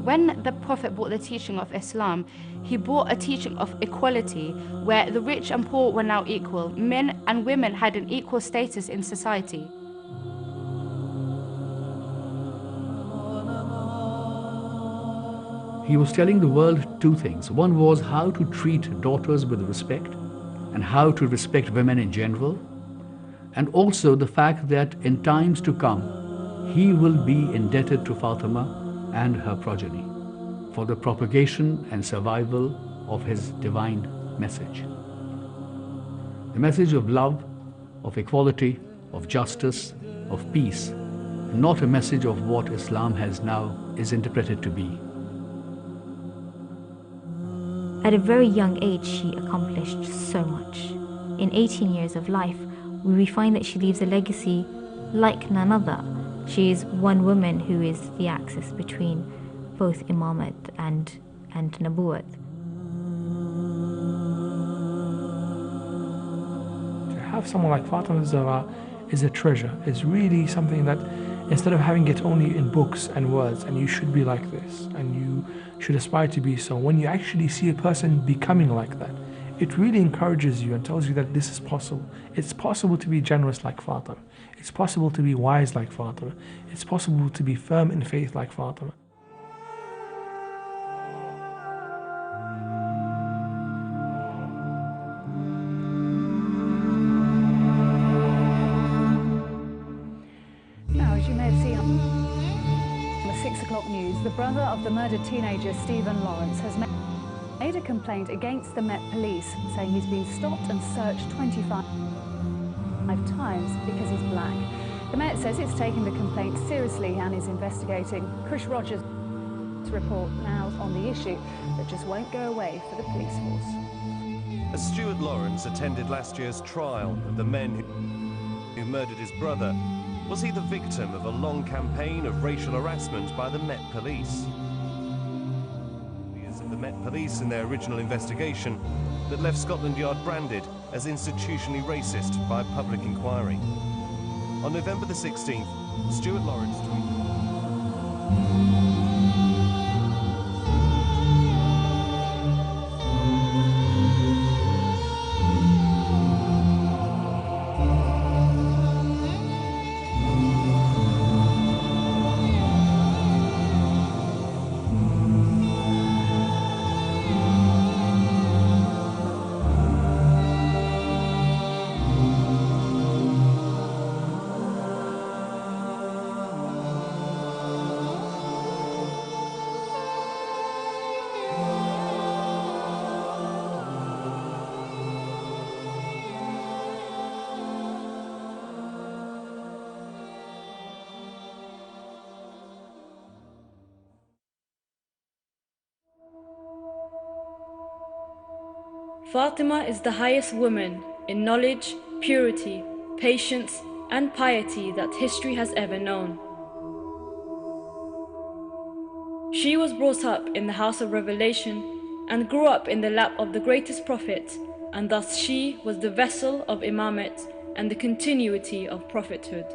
when the Prophet brought the teaching of Islam, he brought a teaching of equality, where the rich and poor were now equal. Men and women had an equal status in society. He was telling the world two things. One was how to treat daughters with respect and how to respect women in general, and also the fact that in times to come, he will be indebted to Fatima and her progeny for the propagation and survival of his divine message. The message of love, of equality, of justice, of peace, not a message of what Islam has now is interpreted to be. At a very young age, she accomplished so much. In 18 years of life, we find that she leaves a legacy like none other. She is one woman who is the axis between both imamat and nabuwat. To have someone like Fatima Zahra is a treasure. It's really something that, instead of having it only in books and words, and you should be like this, and you should aspire to be so, when you actually see a person becoming like that, it really encourages you and tells you that this is possible. It's possible to be generous like Fatima. It's possible to be wise like Fatima. It's possible to be firm in faith like Fatima. Now, as you may have seen on the 6 o'clock news, the brother of the murdered teenager Stephen Lawrence has made a complaint against the Met Police, saying he's been stopped and searched 25 times because he's black. The Met says it's taking the complaint seriously and is investigating. Chris Rogers' report now on the issue that just won't go away for the police force. As Stuart Lawrence attended last year's trial of the men who murdered his brother, was he the victim of a long campaign of racial harassment by the Met Police? Of the Met Police in their original investigation that left Scotland Yard branded as institutionally racist by public inquiry. On November the 16th, Stuart Lawrence tweeted, Fatima is the highest woman in knowledge, purity, patience, and piety that history has ever known. She was brought up in the house of revelation and grew up in the lap of the greatest prophet, and thus she was the vessel of imamat and the continuity of prophethood.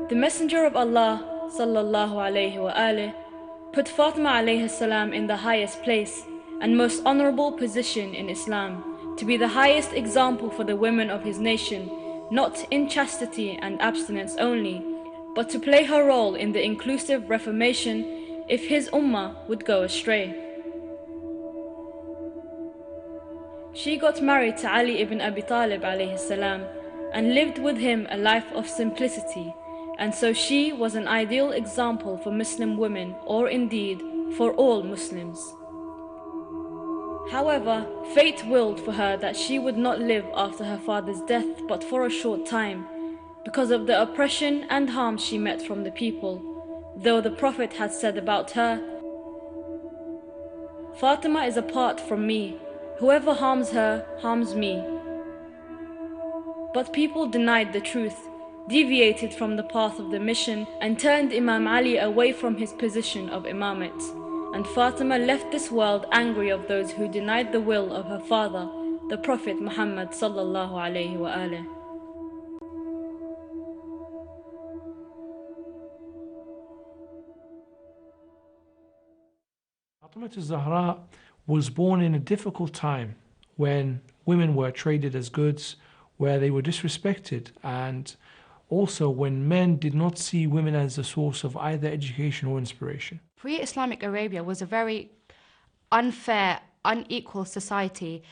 The Messenger of Allah sallallahu alayhi wa alihi put Fatima alayhi salam in the highest place and most honorable position in Islam, to be the highest example for the women of his nation, not in chastity and abstinence only, but to play her role in the inclusive reformation if his ummah would go astray. She got married to Ali ibn Abi Talib alayhi salam and lived with him a life of simplicity, and so she was an ideal example for Muslim women, or indeed for all Muslims. However, fate willed for her that she would not live after her father's death but for a short time, because of the oppression and harm she met from the people, though the Prophet had said about her, "Fatima is apart from me, whoever harms her harms me." But people denied the truth, deviated from the path of the mission, and turned Imam Ali away from his position of imamat, and Fatima left this world angry of those who denied the will of her father, the Prophet Muhammad sallallahu alayhi wa alihi. Fatima Zahra was born in a difficult time when women were traded as goods, where they were disrespected, and also when men did not see women as a source of either education or inspiration. Pre-Islamic Arabia was a very unfair, unequal society.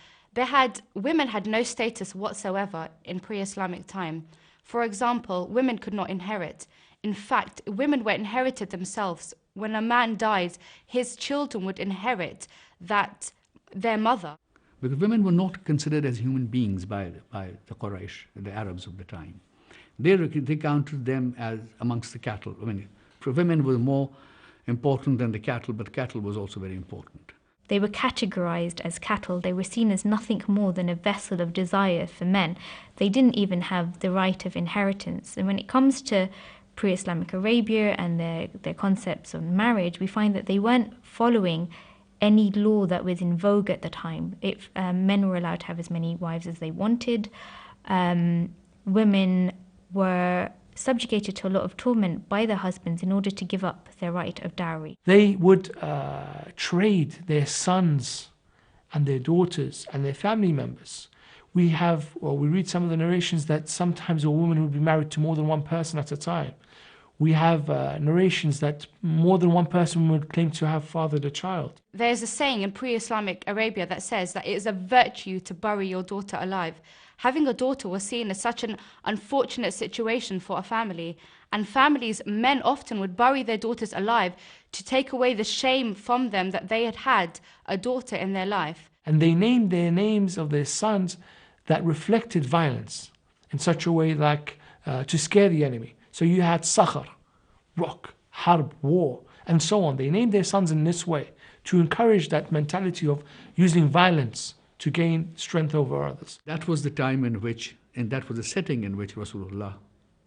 Women had no status whatsoever in pre-Islamic time. For example, women could not inherit. In fact, women were inherited themselves. When a man died, his children would inherit their mother. Because women were not considered as human beings by the Quraysh, the Arabs of the time. They counted them as amongst the cattle. I mean, for women were more important than the cattle, but cattle was also very important. They were categorized as cattle. They were seen as nothing more than a vessel of desire for men. They didn't even have the right of inheritance. And when it comes to pre-Islamic Arabia and their concepts of marriage, we find that they weren't following any law that was in vogue at the time. Men were allowed to have as many wives as they wanted. Women were subjugated to a lot of torment by their husbands in order to give up their right of dowry. They would trade their sons and their daughters and their family members. We read some of the narrations that sometimes a woman would be married to more than one person at a time. We have narrations that more than one person would claim to have fathered a child. There's a saying in pre-Islamic Arabia that says that it is a virtue to bury your daughter alive. Having a daughter was seen as such an unfortunate situation for a family, and men often would bury their daughters alive to take away the shame from them that they had had a daughter in their life. And they named their names of their sons that reflected violence in such a way like to scare the enemy. So you had Sakhar, rock, Harb, war, and so on. They named their sons in this way to encourage that mentality of using violence to gain strength over others. That was the time in which, and that was the setting in which Rasulullah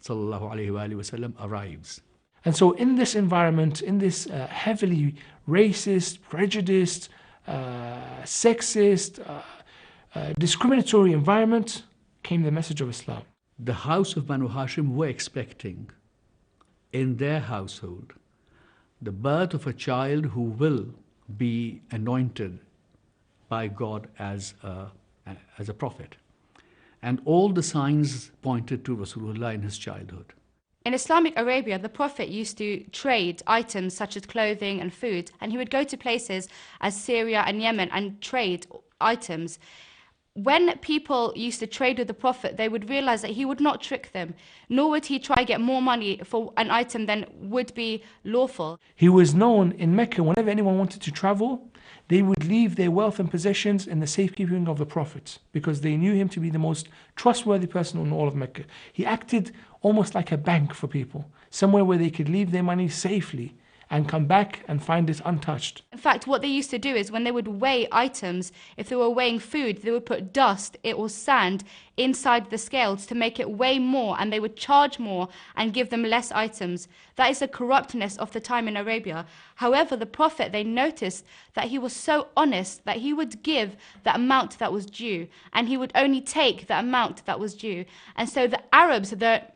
sallallahu alaihi wasallam arrives. And so in this environment, in this heavily racist, prejudiced, sexist, discriminatory environment, came the message of Islam. The house of Banu Hashim were expecting in their household the birth of a child who will be anointed by God as a prophet. And all the signs pointed to Rasulullah in his childhood. In Islamic Arabia, the Prophet used to trade items such as clothing and food, and he would go to places as Syria and Yemen and trade items. When people used to trade with the Prophet, they would realize that he would not trick them, nor would he try to get more money for an item than would be lawful. He was known in Mecca, whenever anyone wanted to travel, they would leave their wealth and possessions in the safekeeping of the Prophet, because they knew him to be the most trustworthy person in all of Mecca. He acted almost like a bank for people, somewhere where they could leave their money safely and come back and find it untouched. In fact, what they used to do is when they would weigh items, if they were weighing food, they would put dust or sand inside the scales to make it weigh more, and they would charge more and give them less items. That is the corruptness of the time in Arabia. However, the Prophet, they noticed that he was so honest that he would give the amount that was due, and he would only take the amount that was due. And so the Arabs, that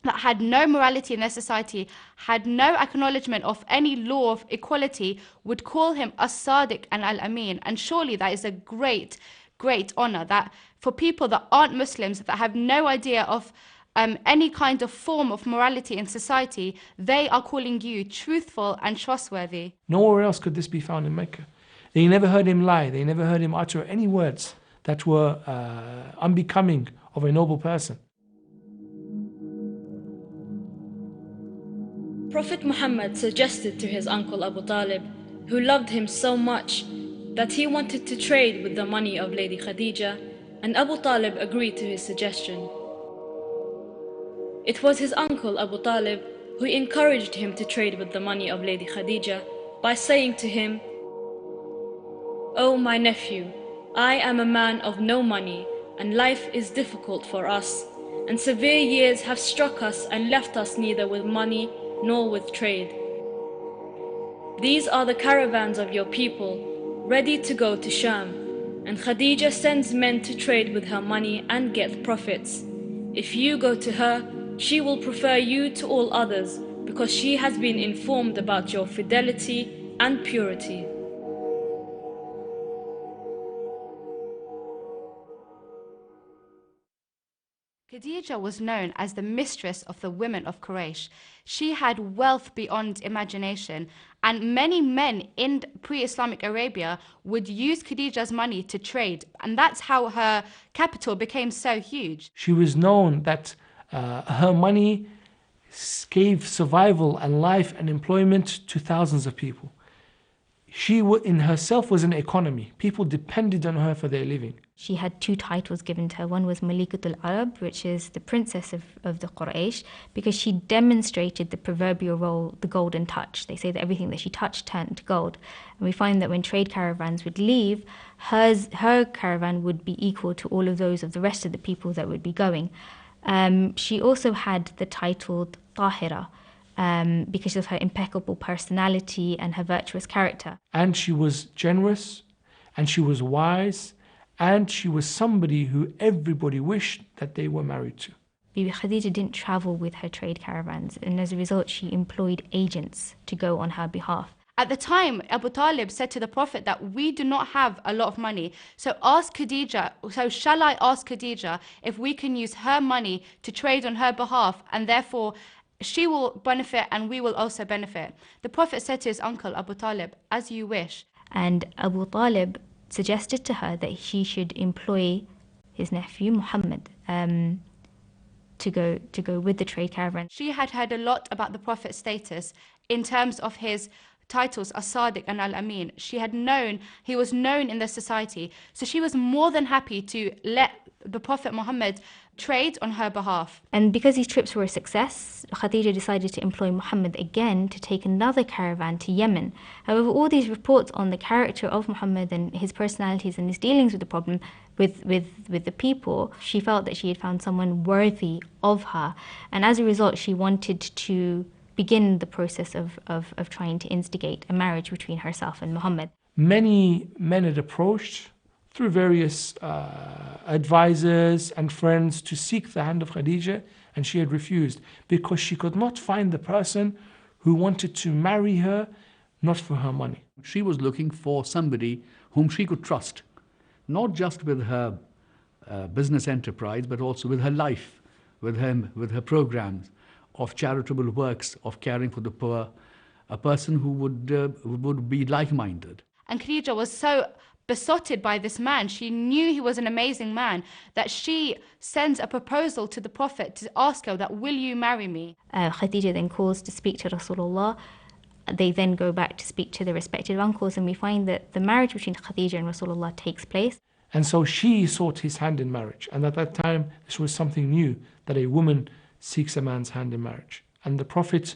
had no morality in their society, had no acknowledgement of any law of equality, would call him as-Sadiq and al-Amin. And surely that is a great, great honor, that for people that aren't Muslims, that have no idea of any kind of form of morality in society, they are calling you truthful and trustworthy. Nowhere else could this be found in Mecca. They never heard him lie. They never heard him utter any words that were unbecoming of a noble person. Prophet Muhammad suggested to his uncle Abu Talib, who loved him so much, that he wanted to trade with the money of Lady Khadija, and Abu Talib agreed to his suggestion. It was his uncle Abu Talib who encouraged him to trade with the money of Lady Khadija by saying to him, "Oh my nephew, I am a man of no money, and life is difficult for us, and severe years have struck us and left us neither with money nor with trade. These are the caravans of your people, ready to go to Sham, and Khadija sends men to trade with her money and get profits. If you go to her, she will prefer you to all others, because she has been informed about your fidelity and purity." Khadija was known as the mistress of the women of Quraysh. She had wealth beyond imagination, and many men in pre-Islamic Arabia would use Khadija's money to trade, and that's how her capital became so huge. She was known that her money gave survival and life and employment to thousands of people. She in herself was an economy. People depended on her for their living. She had two titles given to her. One was Malikatul Arab, which is the princess of the Quraysh, because she demonstrated the proverbial role, the golden touch. They say that everything that she touched turned to gold. And we find that when trade caravans would leave, her caravan would be equal to all of those of the rest of the people that would be going. She also had the title Tahira, because of her impeccable personality and her virtuous character. And she was generous, and she was wise, and she was somebody who everybody wished that they were married to. Bibi Khadija didn't travel with her trade caravans, and as a result she employed agents to go on her behalf. At the time, Abu Talib said to the Prophet that we do not have a lot of money, so shall I ask Khadija if we can use her money to trade on her behalf, and therefore she will benefit and we will also benefit. The Prophet said to his uncle Abu Talib, as you wish. And Abu Talib suggested to her that he should employ his nephew Muhammad to go with the trade caravan. She had heard a lot about the Prophet's status in terms of his titles as-Sadiq and al-Amin. She had known, he was known in the society, so she was more than happy to let the Prophet Muhammad trade on her behalf. And because these trips were a success, Khadija decided to employ Muhammad again to take another caravan to Yemen. However, all these reports on the character of Muhammad and his personalities and his dealings with the problem with the people, she felt that she had found someone worthy of her. And as a result, she wanted to begin the process of trying to instigate a marriage between herself and Muhammad. Many men had approached through various advisors and friends to seek the hand of Khadija, and she had refused because she could not find the person who wanted to marry her, not for her money. She was looking for somebody whom she could trust, not just with her business enterprise, but also with her life, with her programs of charitable works, of caring for the poor, a person who would be like-minded. And Khadija was so besotted by this man, she knew he was an amazing man, that she sends a proposal to the Prophet to ask her that, will you marry me? Khadija then calls to speak to Rasulullah. They then go back to speak to their respective uncles, and we find that the marriage between Khadija and Rasulullah takes place. And so she sought his hand in marriage, and at that time this was something new, that a woman seeks a man's hand in marriage. And the Prophet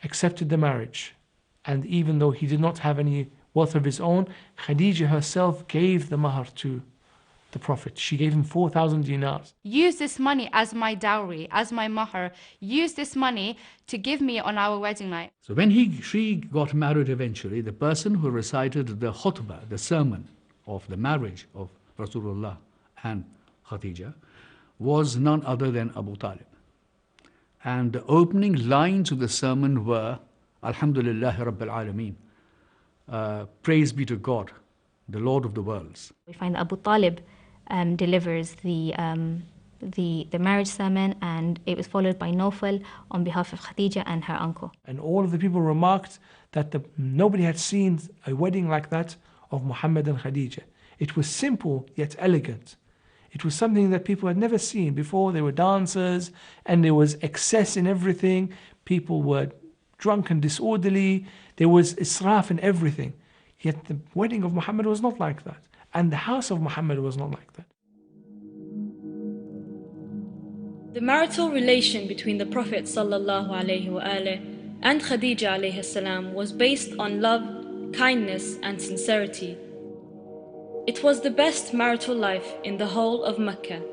accepted the marriage, and even though he did not have any wealth of his own, Khadija herself gave the mahar to the Prophet. She gave him 4,000 dinars. Use this money as my dowry, as my mahar. Use this money to give me on our wedding night. So when she got married eventually, the person who recited the khutbah, the sermon of the marriage of Rasulullah and Khadija, was none other than Abu Talib. And the opening lines of the sermon were, Alhamdulillah Rabbil Alameen. Praise be to God, the Lord of the worlds. We find that Abu Talib delivers the marriage sermon, and it was followed by Nawfal on behalf of Khadija and her uncle. And all of the people remarked that nobody had seen a wedding like that of Muhammad and Khadija. It was simple yet elegant. It was something that people had never seen before. There were dancers and there was excess in everything. People were drunk and disorderly. There was israf in everything. Yet the wedding of Muhammad was not like that. And the house of Muhammad was not like that. The marital relation between the Prophet ﷺ and Khadija ﷺ was based on love, kindness and sincerity. It was the best marital life in the whole of Mecca.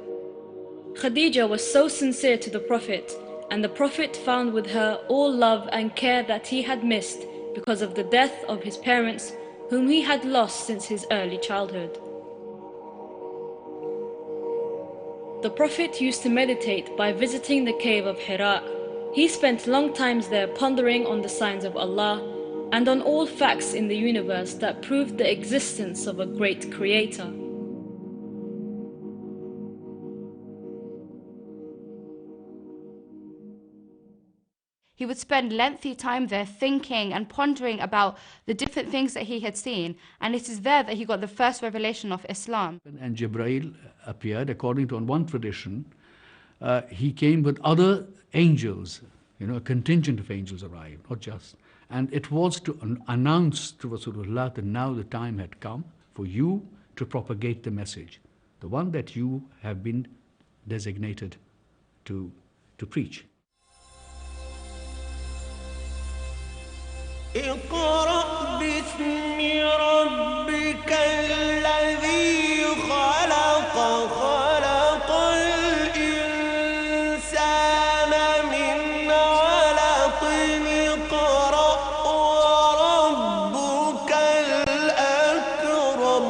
Khadija was so sincere to the Prophet, and the Prophet found with her all love and care that he had missed because of the death of his parents, whom he had lost since his early childhood. The Prophet used to meditate by visiting the cave of Hira. He spent long times there pondering on the signs of Allah and on all facts in the universe that proved the existence of a great creator. He would spend lengthy time there thinking and pondering about the different things that he had seen. And it is there that he got the first revelation of Islam. And Jibreel appeared, according to one tradition, he came with other angels, a contingent of angels arrived, not just. And it was to announce to Rasulullah that now the time had come for you to propagate the message, the one that you have been designated to preach. اقرأ باسم ربك الذي خلق خلق الإنسان من علق اقرأ وربك الأكرم.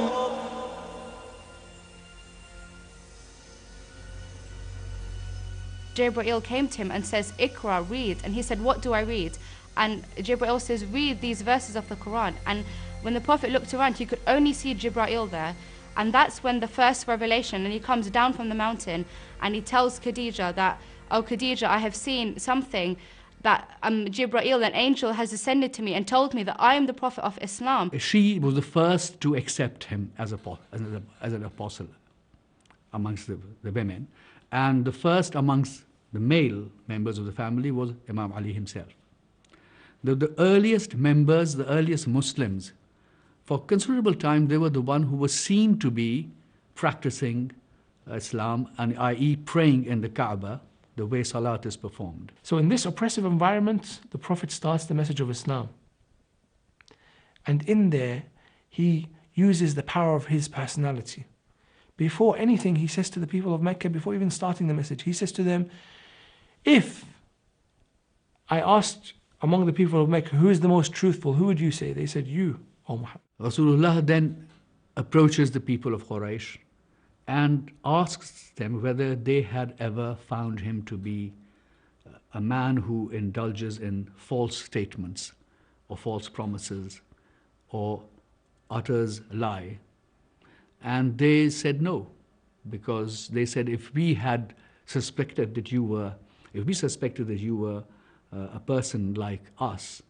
Jibreel came to him and says, Iqra, read. And he said, what do I read? And Jibreel says, read these verses of the Quran. And when the Prophet looked around, he could only see Jibreel there. And that's when the first revelation, and he comes down from the mountain and he tells Khadija that, oh Khadija, I have seen something that Jibreel, an angel, has ascended to me and told me that I am the Prophet of Islam. She was the first to accept him as an apostle amongst the women. And the first amongst the male members of the family was Imam Ali himself. The earliest members, the earliest Muslims, for considerable time, they were the one who were seen to be practicing Islam, and i.e. praying in the Kaaba, the way Salat is performed. So in this oppressive environment, the Prophet starts the message of Islam. And in there, he uses the power of his personality. Before anything, he says to the people of Mecca, before even starting the message, he says to them, if I asked among the people of Mecca, who is the most truthful, who would you say? They said, you, O Muhammad. Rasulullah then approaches the people of Quraysh and asks them whether they had ever found him to be a man who indulges in false statements or false promises or utters lie. And they said no, because they said, if we had suspected that you were, if we suspected that you were a person like us,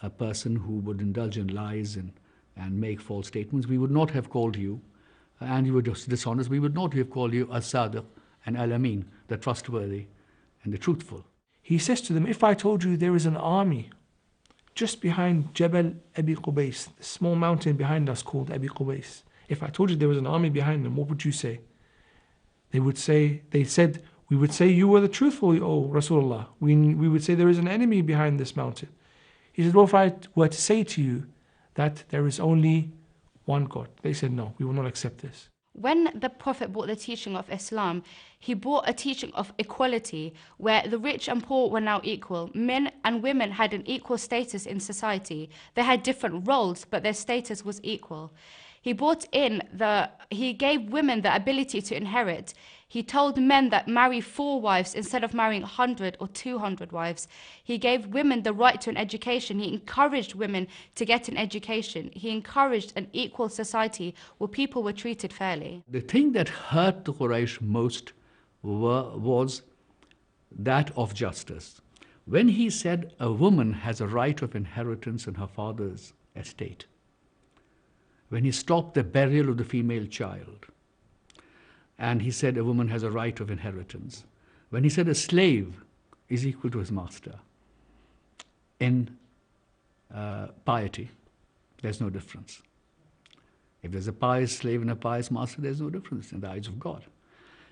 a person who would indulge in lies and make false statements, we would not have called you, and you were just dishonest, we would not have called you as-Sadiq and al-Amin, the trustworthy and the truthful. He says to them, if I told you there is an army just behind Jabal Abi Qubays, the small mountain behind us called Abi Qubays, if I told you there was an army behind them, what would you say? They said, we would say you were the truthful, O Rasulullah. We would say there is an enemy behind this mountain. He said, well, if I were to say to you that there is only one God, they said, no, we will not accept this. When the Prophet brought the teaching of Islam, he brought a teaching of equality, where the rich and poor were now equal. Men and women had an equal status in society. They had different roles, but their status was equal. He gave women the ability to inherit. He told men that marry 4 wives instead of marrying 100 or 200 wives. He gave women the right to an education. He encouraged women to get an education. He encouraged an equal society where people were treated fairly. The thing that hurt the Quraysh most was that of justice. When he said a woman has a right of inheritance in her father's estate, when he stopped the burial of the female child, and he said a woman has a right of inheritance, when he said a slave is equal to his master, in piety, there's no difference. If there's a pious slave and a pious master, there's no difference in the eyes of God.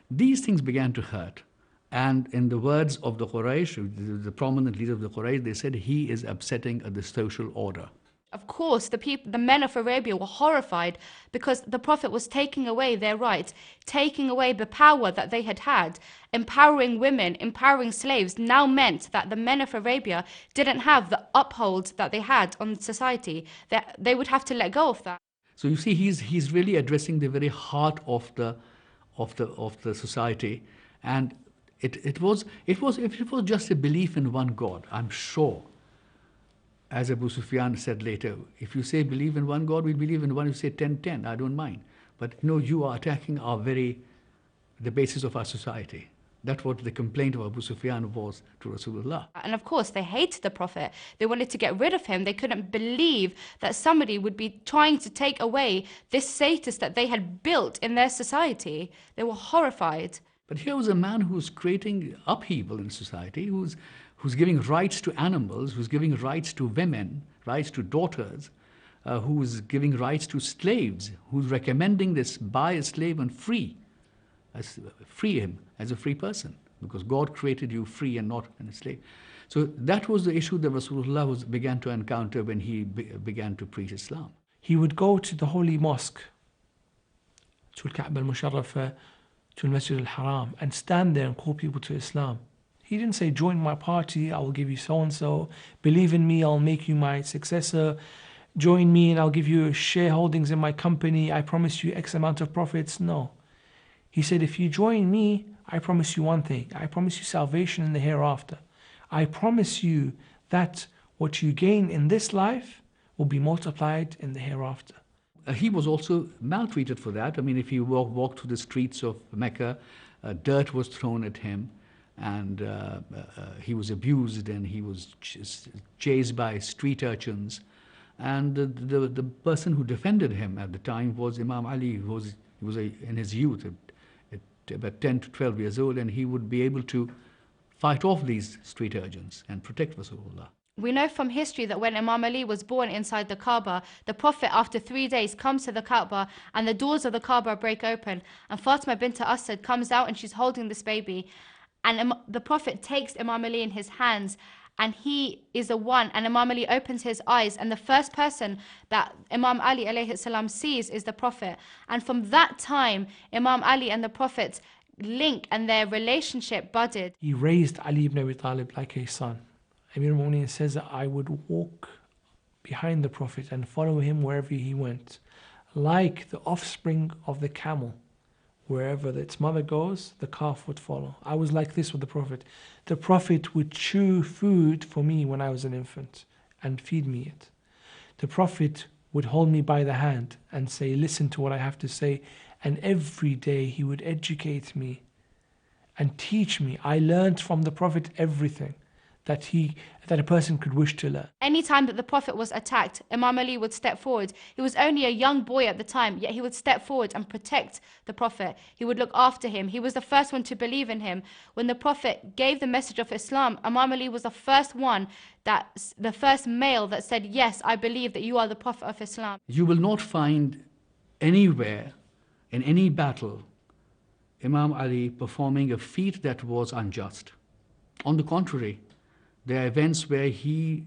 These things began to hurt. And in the words of the Quraysh, the prominent leader of the Quraysh, they said he is upsetting the social order. Of course, the men of Arabia were horrified because the Prophet was taking away their rights, taking away the power that they had had. Empowering women, empowering slaves now meant that the men of Arabia didn't have the uphold that they had on society. They would have to let go of that. So you see, he's really addressing the very heart of the society, and if it was just a belief in one God, I'm sure, as Abu Sufyan said later, if you say believe in one God, we believe in one. If you say 10, I don't mind. But no, you are attacking the basis of our society. That's what the complaint of Abu Sufyan was to Rasulullah. And of course, they hated the Prophet. They wanted to get rid of him. They couldn't believe that somebody would be trying to take away this status that they had built in their society. They were horrified. But here was a man who's creating upheaval in society, who's giving rights to animals, who's giving rights to women, rights to daughters, who's giving rights to slaves, who's recommending this: buy a slave and free him as a free person, because God created you free and not a slave. So that was the issue that Rasulullah began to encounter when he began to preach Islam. He would go to the holy mosque, to al-Kaaba al-Musharrafa, to al-Masjid al-Haram, and stand there and call people to Islam. He didn't say, join my party, I will give you so-and-so, believe in me, I'll make you my successor, join me and I'll give you shareholdings in my company, I promise you X amount of profits. No. He said, if you join me, I promise you one thing. I promise you salvation in the hereafter. I promise you that what you gain in this life will be multiplied in the hereafter. He was also maltreated for that. I mean, if you walk through the streets of Mecca, dirt was thrown at him, and he was abused, and he was chased by street urchins. And the person who defended him at the time was Imam Ali, who was in his youth, about 10 to 12 years old, and he would be able to fight off these street urchins and protect Rasulullah. We know from history that when Imam Ali was born inside the Kaaba, the Prophet after 3 days comes to the Kaaba and the doors of the Kaaba break open, and Fatima bint Asad comes out and she's holding this baby, and the Prophet takes Imam Ali in his hands, and he is the one, and Imam Ali opens his eyes, and the first person that Imam Ali alayhi salam sees is the Prophet. And from that time, Imam Ali and the Prophet's link and their relationship budded. He raised Ali ibn Abi Talib like a son. Amir al-Mu'mineen says that I would walk behind the Prophet and follow him wherever he went, like the offspring of the camel. Wherever its mother goes, the calf would follow. I was like this with the Prophet. The Prophet would chew food for me when I was an infant and feed me it. The Prophet would hold me by the hand and say, listen to what I have to say. And every day he would educate me and teach me. I learned from the Prophet everything that a person could wish to learn. Anytime that the Prophet was attacked, Imam Ali would step forward. He was only a young boy at the time, yet he would step forward and protect the Prophet. He would look after him. He was the first one to believe in him. When the Prophet gave the message of Islam, Imam Ali was the first male that said, yes, I believe that you are the Prophet of Islam. You will not find anywhere in any battle Imam Ali performing a feat that was unjust. On the contrary, there are events where he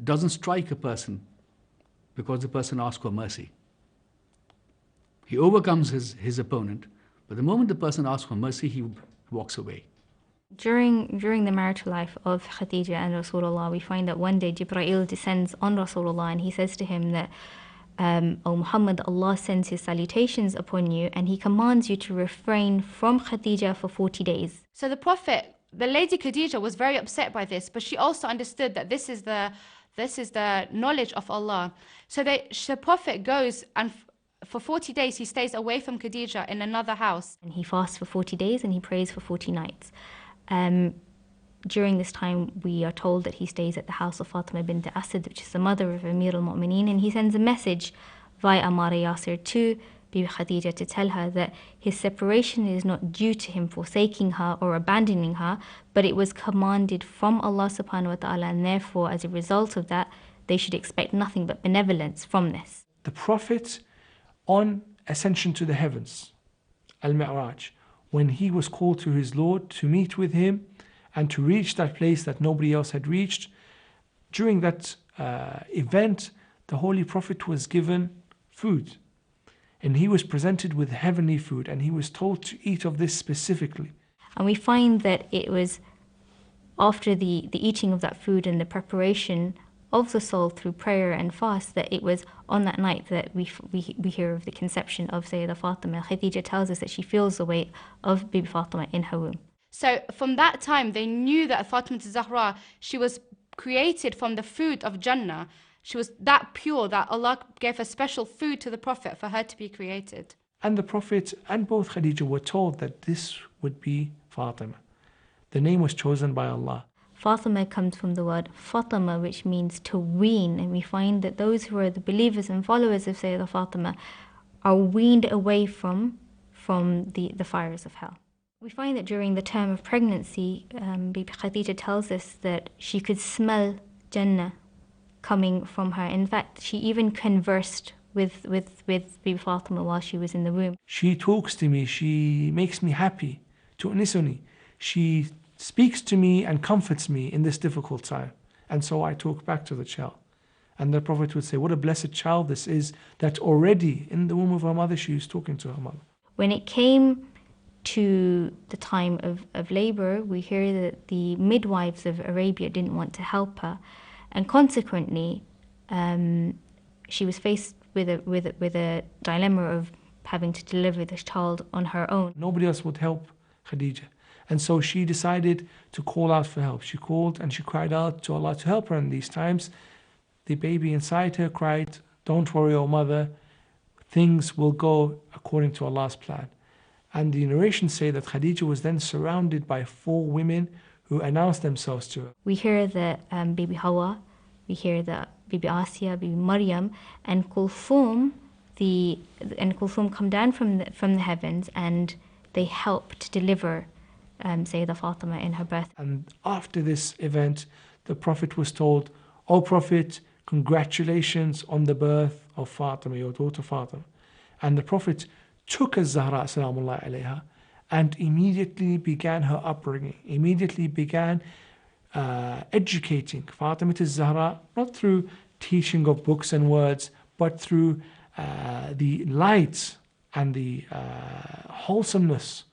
doesn't strike a person because the person asks for mercy. He overcomes his opponent, but the moment the person asks for mercy, he walks away. During the marital life of Khadija and Rasulullah, we find that one day Jibreel descends on Rasulullah and he says to him that, O Muhammad, Allah sends his salutations upon you and he commands you to refrain from Khadija for 40 days. So the Lady Khadija was very upset by this, but she also understood that this is the knowledge of Allah. So the Prophet goes and for 40 days he stays away from Khadija in another house. And he fasts for 40 days and he prays for 40 nights. During this time, we are told that he stays at the house of Fatima bint Asad, which is the mother of Amir al-Mu'mineen, and he sends a message via Ammar Yasir to Bibi Khadija to tell her that his separation is not due to him forsaking her or abandoning her, but it was commanded from Allah subhanahu wa ta'ala, and therefore as a result of that they should expect nothing but benevolence from this. The Prophet on ascension to the heavens, al-Mi'raj, when he was called to his Lord to meet with him and to reach that place that nobody else had reached, during that event the Holy Prophet was given food. And he was presented with heavenly food and he was told to eat of this specifically. And we find that it was after the eating of that food and the preparation of the soul through prayer and fast that it was on that night that we hear of the conception of Sayyidah Fatima. Khadija tells us that she feels the weight of Bibi Fatima in her womb. So from that time they knew that Fatima Zahra, she was created from the food of Jannah. She was that pure that Allah gave a special food to the Prophet for her to be created. And the Prophet and both Khadija were told that this would be Fatima. The name was chosen by Allah. Fatima comes from the word Fatima, which means to wean, and we find that those who are the believers and followers of Sayyidah Fatima are weaned away from the fires of hell. We find that during the term of pregnancy, Bibi Khadija tells us that she could smell Jannah coming from her. In fact, she even conversed with Bibi Fatima while she was in the womb. She talks to me, she makes me happy, tu'nisuni. She speaks to me and comforts me in this difficult time. And so I talk back to the child. And the Prophet would say, what a blessed child this is, that already in the womb of her mother, she is talking to her mother. When it came to the time of labor, we hear that the midwives of Arabia didn't want to help her. And consequently, she was faced with a dilemma of having to deliver this child on her own. Nobody else would help Khadija. And so she decided to call out for help. She called and she cried out to Allah to help her in these times. The baby inside her cried, don't worry, O mother, things will go according to Allah's plan. And the narrations say that Khadija was then surrounded by 4 women who announced themselves to her. We hear that Bibi Hawa, we hear that Bibi Asiya, Bibi Maryam, and Kulthum come down from the heavens, and they help to deliver Sayyidah Fatima in her birth. And after this event, the Prophet was told, O Prophet, congratulations on the birth of Fatima, your daughter Fatima. And the Prophet took Az-Zahra salamullahi alayha and immediately began her upbringing, immediately began educating Fatima Az-Zahra, not through teaching of books and words, but through the light and the wholesomeness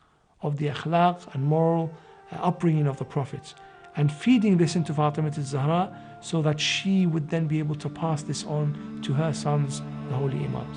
of the akhlaq and moral upbringing of the Prophet, and feeding this into Fatima Az-Zahra so that she would then be able to pass this on to her sons, the holy Imams.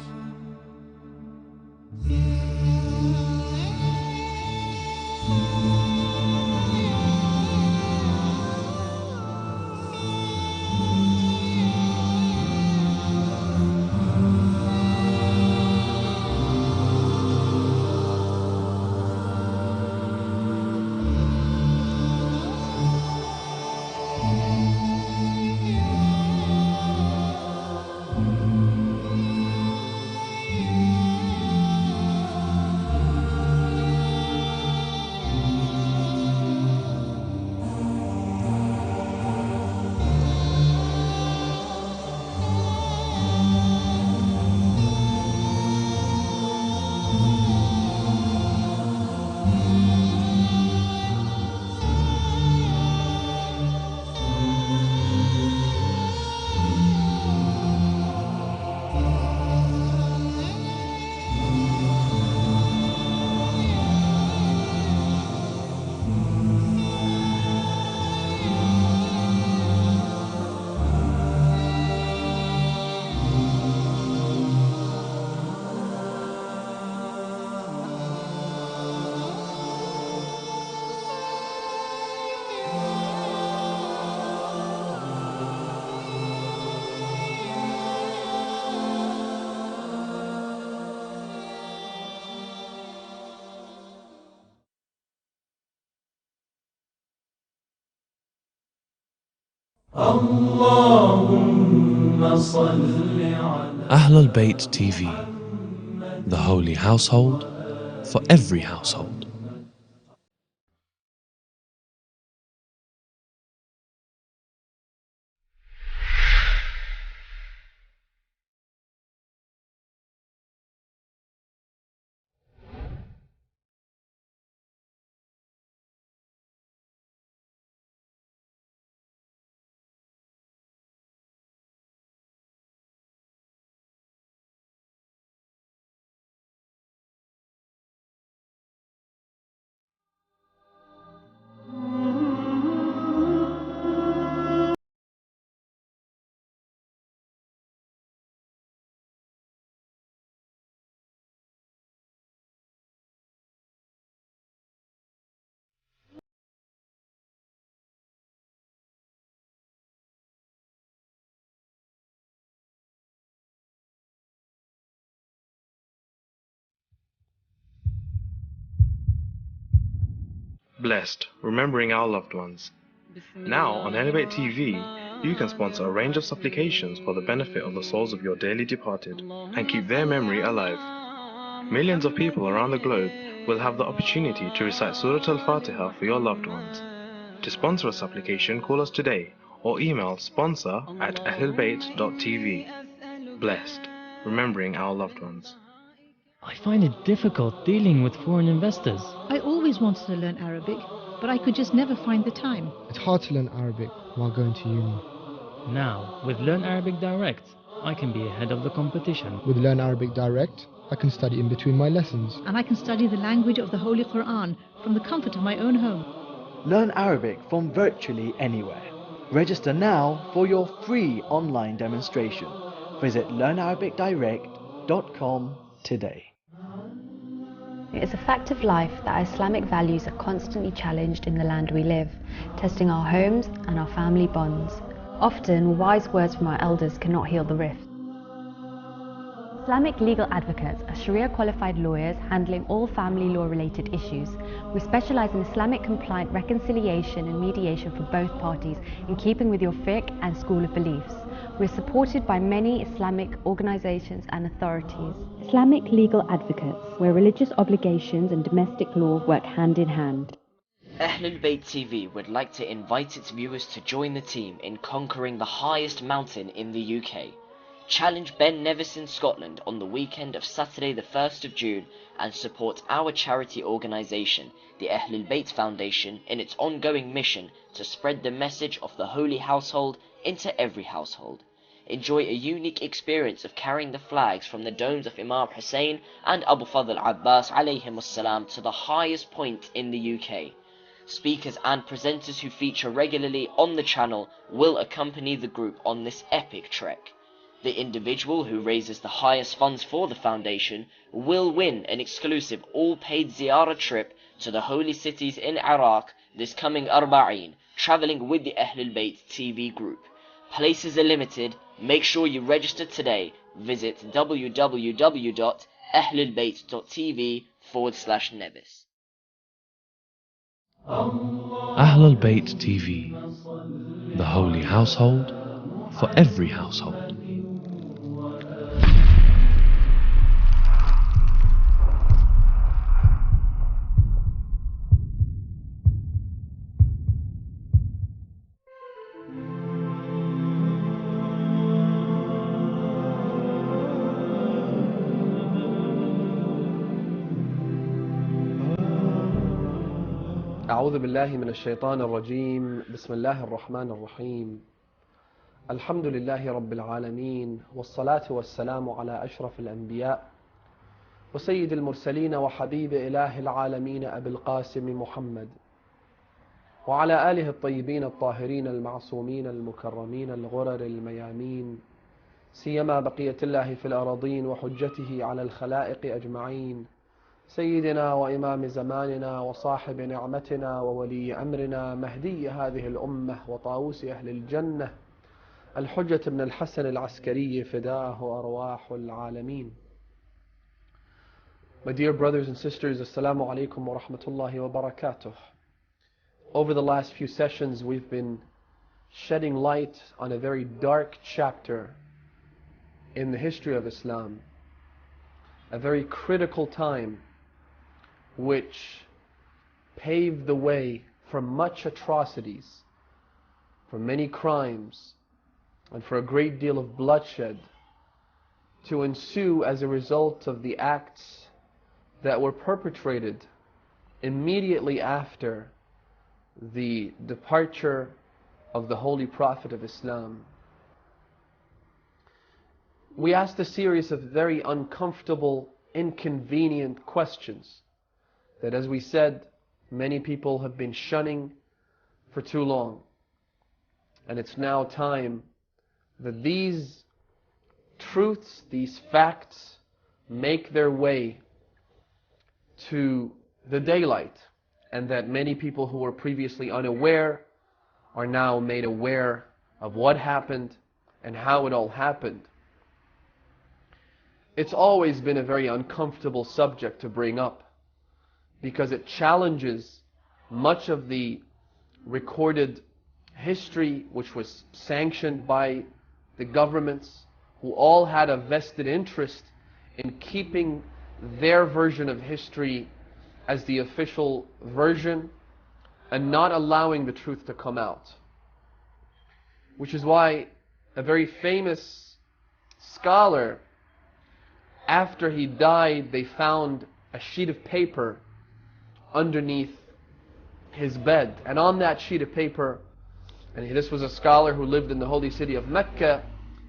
Ahlulbayt TV, the holy household for every household. Blessed, remembering our loved ones. Now on Ahlulbayt TV, you can sponsor a range of supplications for the benefit of the souls of your dearly departed and keep their memory alive. Millions of people around the globe will have the opportunity to recite Surah al-Fatiha for your loved ones. To sponsor a supplication, call us today or email sponsor@ahlulbayt.tv. Blessed, remembering our loved ones. I find it difficult dealing with foreign investors. I always wanted to learn Arabic, but I could just never find the time. It's hard to learn Arabic while going to uni. Now, with Learn Arabic Direct, I can be ahead of the competition. With Learn Arabic Direct, I can study in between my lessons. And I can study the language of the Holy Quran from the comfort of my own home. Learn Arabic from virtually anywhere. Register now for your free online demonstration. Visit learnarabicdirect.com today. It is a fact of life that our Islamic values are constantly challenged in the land we live, testing our homes and our family bonds. Often, wise words from our elders cannot heal the rift. Islamic legal advocates are Sharia-qualified lawyers handling all family law-related issues. We specialise in Islamic compliant reconciliation and mediation for both parties in keeping with your fiqh and school of beliefs. We are supported by many Islamic organisations and authorities. Islamic legal advocates, where religious obligations and domestic law work hand in hand. Ahlulbayt TV would like to invite its viewers to join the team in conquering the highest mountain in the UK. Challenge Ben Nevis in Scotland on the weekend of Saturday the 1st of June and support our charity organisation, the Ahlulbayt Foundation, in its ongoing mission to spread the message of the Holy Household into every household. Enjoy a unique experience of carrying the flags from the domes of Imam Husayn and Abu Fadl Abbas alayhimussalam to the highest point in the UK. Speakers and presenters who feature regularly on the channel will accompany the group on this epic trek. The individual who raises the highest funds for the foundation will win an exclusive all-paid ziyarah trip to the holy cities in Iraq this coming Arba'een, travelling with the Ahlulbayt TV group. Places are limited. Make sure you register today. Visit www.ahlulbayt.tv/Nevis. Ahlulbayt TV, the holy household for every household. أعوذ بالله من الشيطان الرجيم. بسم الله الرحمن الرحيم. الحمد لله رب العالمين، والصلاة والسلام على أشرف الأنبياء وسيد المرسلين وحبيب إله العالمين أبي القاسم محمد، وعلى آله الطيبين الطاهرين المعصومين المكرمين الغرر الميامين، سيما بقية الله في الأراضين وحجته على الخلائق أجمعين، سيدنا وإمام زماننا وصاحب نعمتنا وولي أمرنا مهدي هذه الأمة وطاووس أهل الجنة الحجة بن الحسن العسكري فداه أرواح العالمين. My dear brothers and sisters, Assalamu alaikum wa rahmatullahi wa barakatuh. Over the last few sessions we've been shedding light on a very dark chapter in the history of Islam, a very critical time which paved the way for much atrocities, for many crimes, and for a great deal of bloodshed to ensue as a result of the acts that were perpetrated immediately after the departure of the Holy Prophet of Islam. We asked a series of very uncomfortable, inconvenient questions that, as we said, many people have been shunning for too long. And it's now time that these truths, these facts, make their way to the daylight, and that many people who were previously unaware are now made aware of what happened and how it all happened. It's always been a very uncomfortable subject to bring up, because it challenges much of the recorded history which was sanctioned by the governments, who all had a vested interest in keeping their version of history as the official version and not allowing the truth to come out. Which is why a very famous scholar, after he died, they found a sheet of paper underneath his bed. And on that sheet of paper, and this was a scholar who lived in the holy city of Mecca,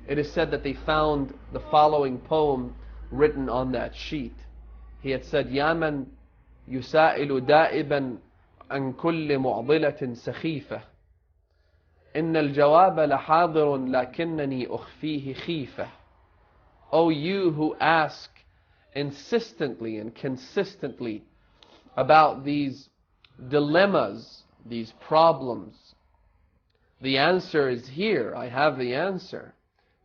it is said that they found the following poem written on that sheet. He had said, يَا مَنْ يُسَائِلُ دَائِبًا عَنْ كُلِّ مُعْضِلَةٍ سَخِيفَةٍ إِنَّ الْجَوَابَ لَحَاضِرٌ لَكِنَّنِي أُخْفِيهِ خِيفَةً. O you who ask insistently and consistently about these dilemmas, these problems, the answer is here. I have the answer,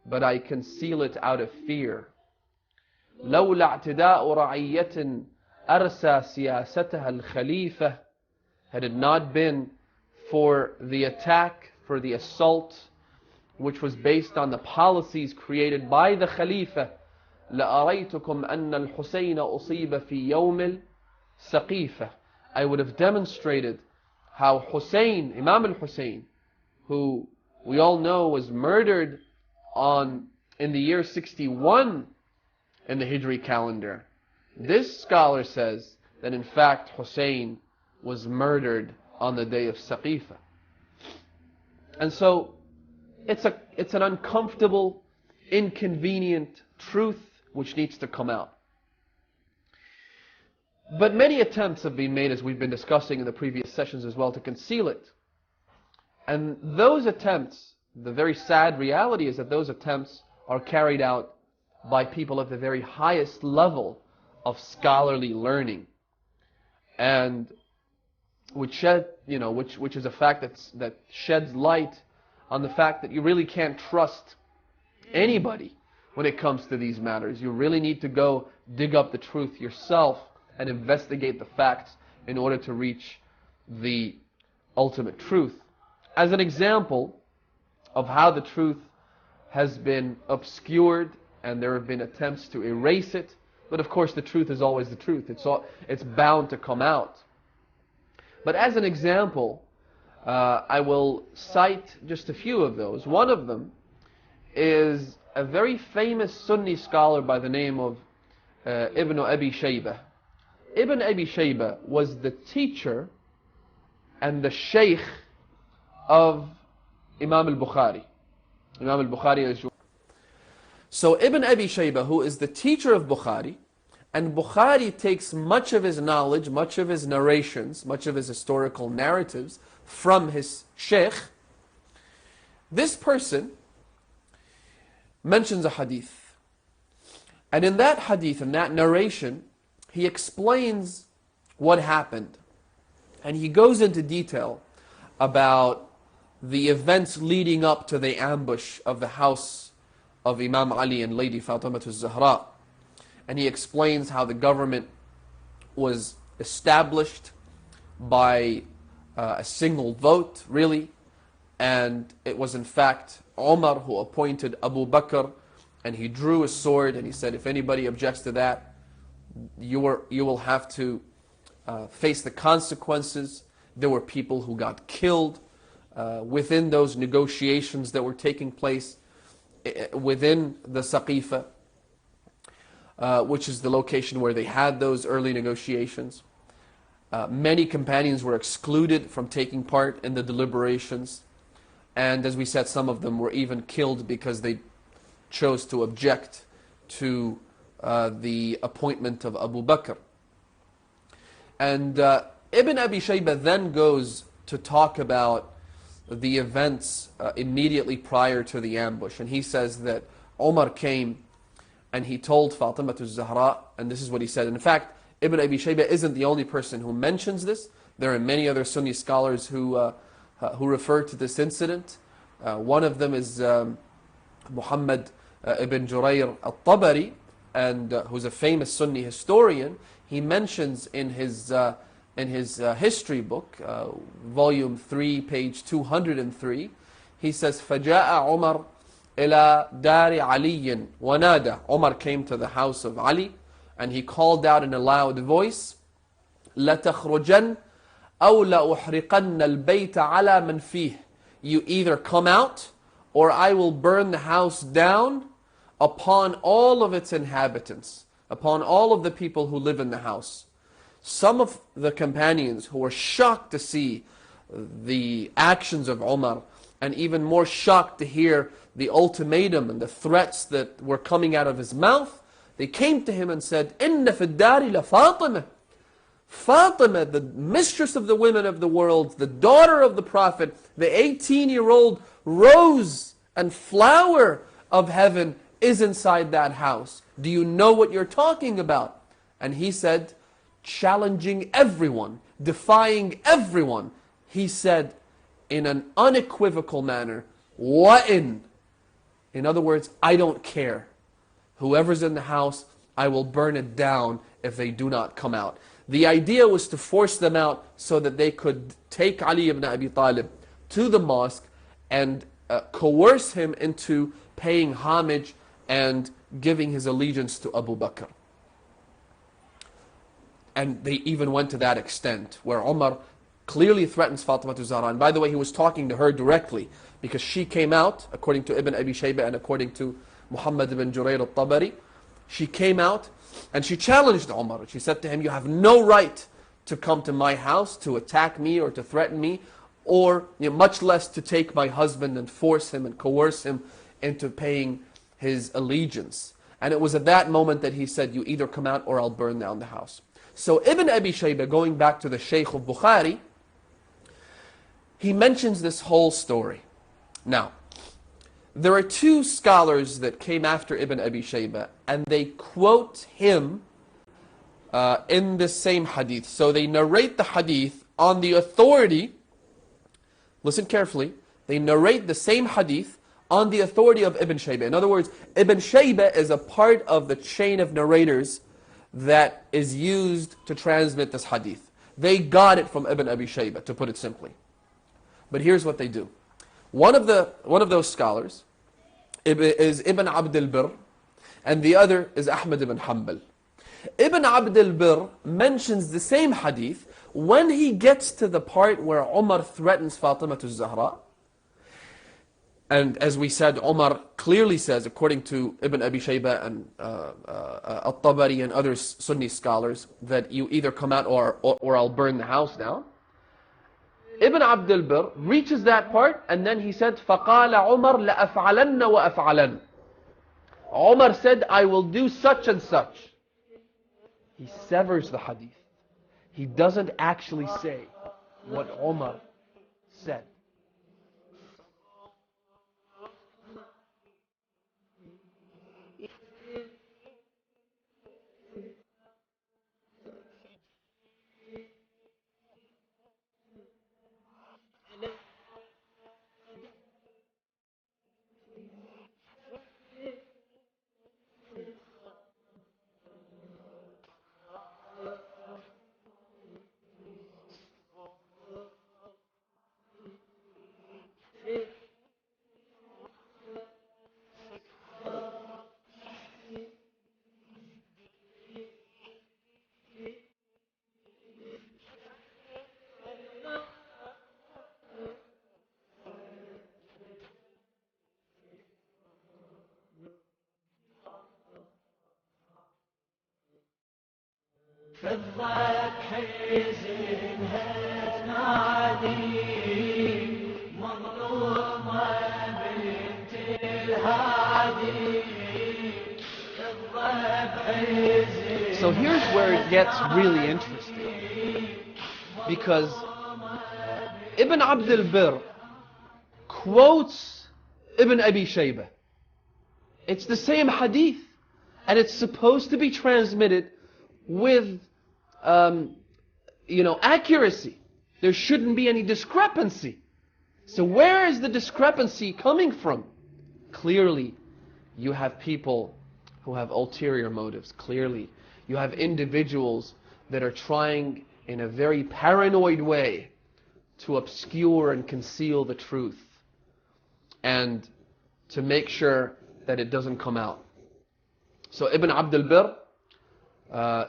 but I conceal it out of fear. لولا اعتداء رعية أرسى سياستها الخليفة. Had it not been for the attack, for the assault, which was based on the policies created by the Khalifa, لأريتكم أن الحسين أصيب في يوم السقيفة. I would have demonstrated how Hussein, Imam al-Husayn, who we all know was murdered in the year 61 in the Hijri calendar. This scholar says that in fact Hussein was murdered on the day of Saqifa. And so it's an uncomfortable, inconvenient truth which needs to come out. But many attempts have been made, as we've been discussing in the previous sessions as well, to conceal it. And those attempts, the very sad reality is that those attempts are carried out by people at the very highest level of scholarly learning, and which is a fact that sheds light on the fact that you really can't trust anybody when it comes to these matters. You really need to go dig up the truth yourself and investigate the facts in order to reach the ultimate truth. As an example of how the truth has been obscured and there have been attempts to erase it, but of course the truth is always the truth. It's bound to come out. But as an example, I will cite just a few of those. One of them is a very famous Sunni scholar by the name of Ibn Abi Shaybah. Ibn Abi Shaybah was the teacher and the sheikh of Imam al-Bukhari. Imam al-Bukhari is... So Ibn Abi Shaybah, who is the teacher of Bukhari, and Bukhari takes much of his knowledge, much of his narrations, much of his historical narratives from his sheikh. This person mentions a hadith. And in that hadith, in that narration, he explains what happened. And he goes into detail about the events leading up to the ambush of the house of Imam Ali and Lady Fatima pbuh. And he explains how the government was established by a single vote, really. And it was in fact Umar who appointed Abu Bakr, and he drew a sword and he said, if anybody objects to that, you will have to face the consequences. There were people who got killed within those negotiations that were taking place within the Saqifa, which is the location where they had those early negotiations. Many companions were excluded from taking part in the deliberations. And as we said, some of them were even killed because they chose to object to the appointment of Abu Bakr. And Ibn Abi Shaybah then goes to talk about the events immediately prior to the ambush. And he says that Umar came and he told Fatima pbuh, and this is what he said. In fact, Ibn Abi Shaybah isn't the only person who mentions this. There are many other Sunni scholars who refer to this incident. One of them is Muhammad ibn Jurayr al-Tabari, and who's a famous Sunni historian. He mentions in his in his history book, volume 3, page 203, he says, فَجَاءَ عُمَرْ إِلَى دَارِ عَلِيٍّ وَنَادَى. Umar came to the house of Ali, and he called out in a loud voice, لَتَخْرُجَنْ أَوْ لَأُحْرِقَنَّ الْبَيْتَ عَلَى مَنْ فِيهِ. You either come out, or I will burn the house down upon all of its inhabitants, upon all of the people who live in the house. Some of the companions who were shocked to see the actions of Umar, and even more shocked to hear the ultimatum and the threats that were coming out of his mouth, they came to him and said, إِنَّ فِي الدَّارِ لَفَاطِمَةً. Fatima, the mistress of the women of the world, the daughter of the Prophet, the 18-year-old rose and flower of heaven is inside that house. Do you know what you're talking about? And he said, challenging everyone, defying everyone, he said in an unequivocal manner, وَإِن. In other words, I don't care. Whoever's in the house, I will burn it down if they do not come out. The idea was to force them out so that they could take Ali ibn Abi Talib to the mosque and coerce him into paying homage and giving his allegiance to Abu Bakr. And they even went to that extent where Umar clearly threatens Fatima Zahra. And by the way, he was talking to her directly because she came out, according to Ibn Abi Shaybah and according to Muhammad ibn Jurayr al-Tabari, she came out and she challenged Umar. She said to him, you have no right to come to my house to attack me or to threaten me, or much less to take my husband and force him and coerce him into paying his allegiance. And it was at that moment that he said, you either come out or I'll burn down the house. So Ibn Abi Shaybah, going back to the Shaykh of Bukhari, he mentions this whole story. Now, there are two scholars that came after Ibn Abi Shaybah, and they quote him in the same hadith. So they narrate the hadith on the authority, listen carefully, they narrate the same hadith on the authority of Ibn Shaybah. In other words, Ibn Shaybah is a part of the chain of narrators that is used to transmit this hadith. They got it from Ibn Abi Shaybah, to put it simply. But here's what they do. One of those scholars is Ibn Abd al-Birr, and the other is Ahmad ibn Hanbal. Ibn Abd al-Birr mentions the same hadith when he gets to the part where Umar threatens Fatima Zahra. And as we said, Umar clearly says, according to Ibn Abi Shaybah and al-Tabari and other Sunni scholars, that you either come out or I'll burn the house down. Ibn Abd al-Birr reaches that part, and then he said, فَقَالَ عُمَرْ لَأَفْعَلَنَّ وَأَفْعَلَنَّ. Umar said, I will do such and such. He severs the hadith. He doesn't actually say what Umar said. فضلك حزنها تنادي مظلومة بنت الهادي. So here's where it gets really interesting, because Ibn Abd al-Birr quotes Ibn Abi Shaybah. It's the same hadith, and it's supposed to be transmitted with accuracy. There shouldn't be any discrepancy. So where is the discrepancy coming from? Clearly, you have people who have ulterior motives. Clearly, you have individuals that are trying in a very paranoid way to obscure and conceal the truth and to make sure that it doesn't come out. So Ibn Abd al-Bir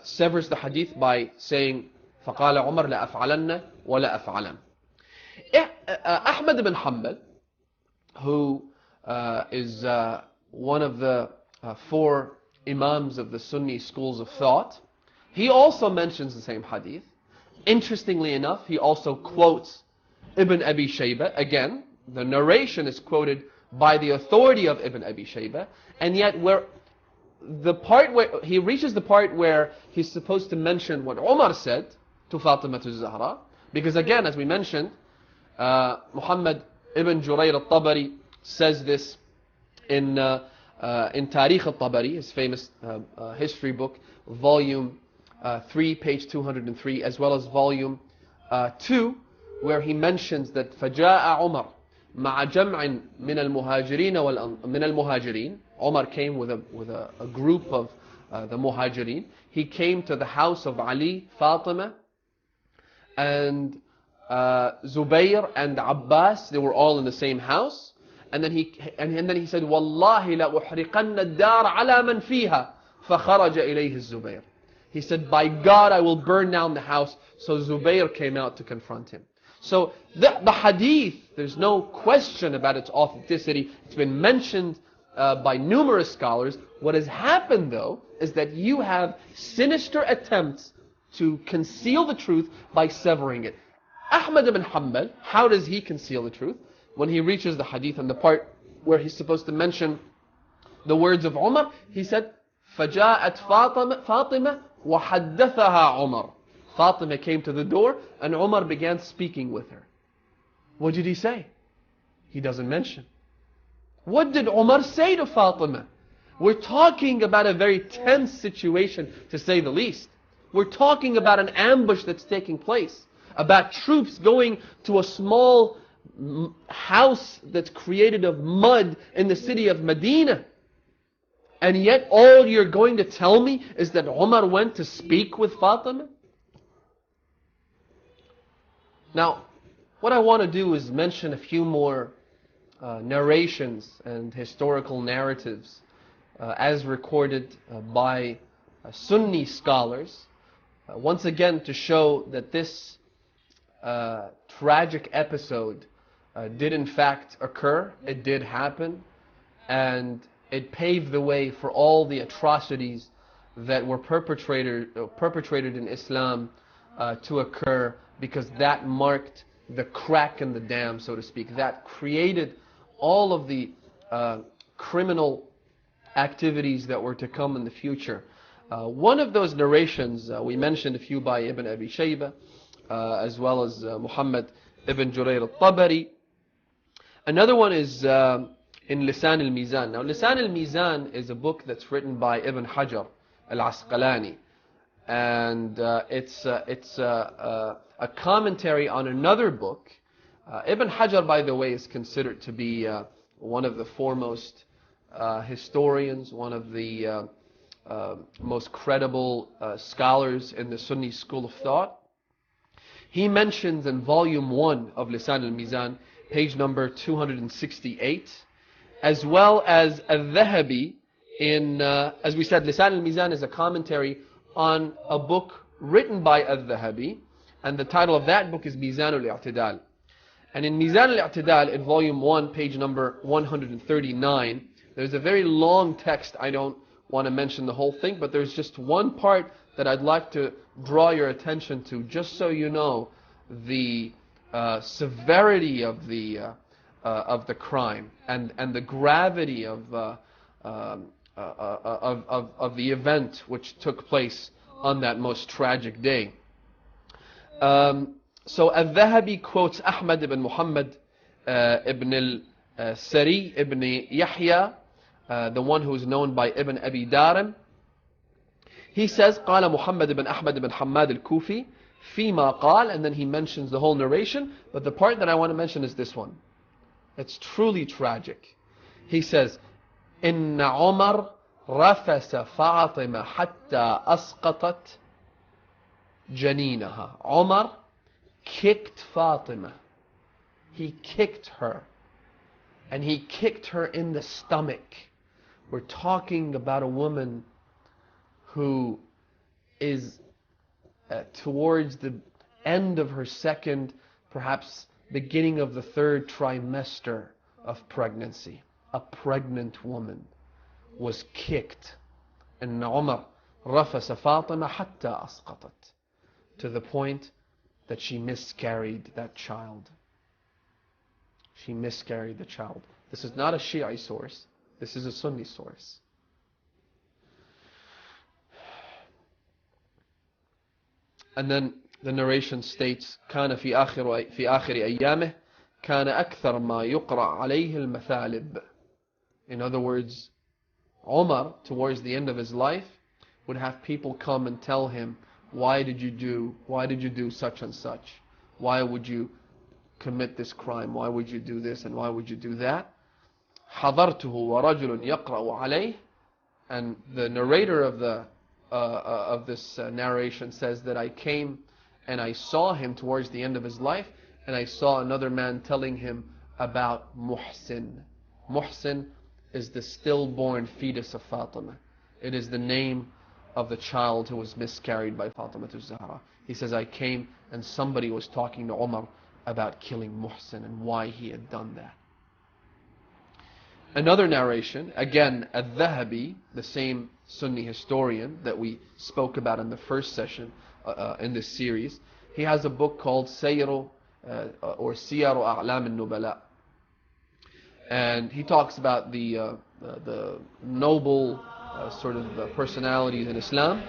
severs the hadith by saying, فَقَالَ عُمَرْ لَأَفْعَلَنَّ وَلَا أَفْعَلَنَّ. Ahmad ibn Hanbal, who is one of the four imams of the Sunni schools of thought, he also mentions the same hadith. Interestingly enough, he also quotes Ibn Abi Shaybah. Again, the narration is quoted by the authority of Ibn Abi Shaybah, and yet where he reaches the part where he's supposed to mention what Umar said to Fatima Zahra, because again, as we mentioned, Muhammad ibn Jurayr al-Tabari says this in Tarikh al-Tabari, his famous history book, volume 3, page 203, as well as volume 2, where he mentions that فَجَاءَ عُمَرْ مَعَ جَمْعٍ مِنَ الْمُهَاجِرِينَ. Umar came with a group of the Muhajirin. He came to the house of Ali, Fatima, and Zubayr and Abbas. They were all in the same house. And then he said, وَاللَّهِ لَأُحْرِقَنَّ الدَّارَ عَلَى مَنْ فِيهَا فَخَرَجَ إِلَيْهِ الزُّبَيْرِ. He said, by God, I will burn down the house. So Zubayr came out to confront him. So the hadith, there's no question about its authenticity. It's been mentioned by numerous scholars. What has happened, though, is that you have sinister attempts to conceal the truth by severing it. Ahmad ibn Hanbal, how does he conceal the truth? When he reaches the hadith and the part where he's supposed to mention the words of Umar, he said, فَجَاءَتْ فَاطِمَةٌ وَحَدَّثَهَا عُمَرٌ. Fatima came to the door and Umar began speaking with her. What did he say? He doesn't mention. What did Umar say to Fatima? We're talking about a very tense situation, to say the least. We're talking about an ambush that's taking place, about troops going to a small house that's created of mud in the city of Medina. And yet all you're going to tell me is that Umar went to speak with Fatima? Now, what I want to do is mention a few more narrations and historical narratives as recorded by Sunni scholars, once again to show that this tragic episode did in fact occur. It did happen, and it paved the way for all the atrocities that were perpetrated in Islam to occur, because that marked the crack in the dam, so to speak. That created all of the criminal activities that were to come in the future. One of those narrations, we mentioned a few by Ibn Abi Shaybah, as well as Muhammad ibn Jurayr al-Tabari. Another one is in Lisan al-Mizan. Now, Lisan al-Mizan is a book that's written by Ibn Hajar al-Asqalani, and it's a commentary on another book. Ibn Hajar, by the way, is considered to be one of the foremost historians, one of the most credible scholars in the Sunni school of thought. He mentions in volume 1 of Lisan al-Mizan, page number 268, as well as al-Dhahabi in, as we said, Lisan al-Mizan is a commentary on a book written by al-Dhahabi, and the title of that book is Mizan al-I'tidal. And in Mizan al-I'tidal, in volume 1, page number 139, there's a very long text. I don't want to mention the whole thing, but there's just one part that I'd like to draw your attention to, just so you know the severity of the crime and the gravity of the event which took place on that most tragic day. So al-Dhahabi quotes Ahmad ibn Muhammad ibn al-Sari ibn Yahya, the one who is known by Ibn Abi Darim. He says, قال محمد بن أحمد بن حماد الكوفي فيما قال, and then he mentions the whole narration, but the part that I want to mention is this one. It's truly tragic. He says, إن عمر رفس فاطمة حتى أسقطت جنينها. Umar kicked Fatima. He kicked her. And he kicked her in the stomach. We're talking about a woman who is towards the end of her second, perhaps beginning of the third trimester of pregnancy. A pregnant woman was kicked. And Umar رفس فاطمة حتى أسقطت, to the point that she miscarried that child. She miscarried the child. This is not a Shi'i source. This is a Sunni source. And then the narration states كان في آخر أيامه كان أكثر ما يقرأ عليه المثالب. In other words, Umar, towards the end of his life, would have people come and tell him, why did you do such and such? Why would you commit this crime? Why would you do this and why would you do that? حضرته ورجل يقرأ عليه. And the narrator of this narration says that I came and I saw him towards the end of his life, and I saw another man telling him about Muhsin. Muhsin is the stillborn fetus of Fatima. It is the name of the child who was miscarried by Fatima az-Zahra. He says, I came and somebody was talking to Umar about killing Muhsin and why he had done that. Another narration, again, al-Dhahabi, the same Sunni historian that we spoke about in the first session in this series, he has a book called Sayru or Siyaru A'lam al-Nubala. And he talks about the noble sort of personalities in Islam.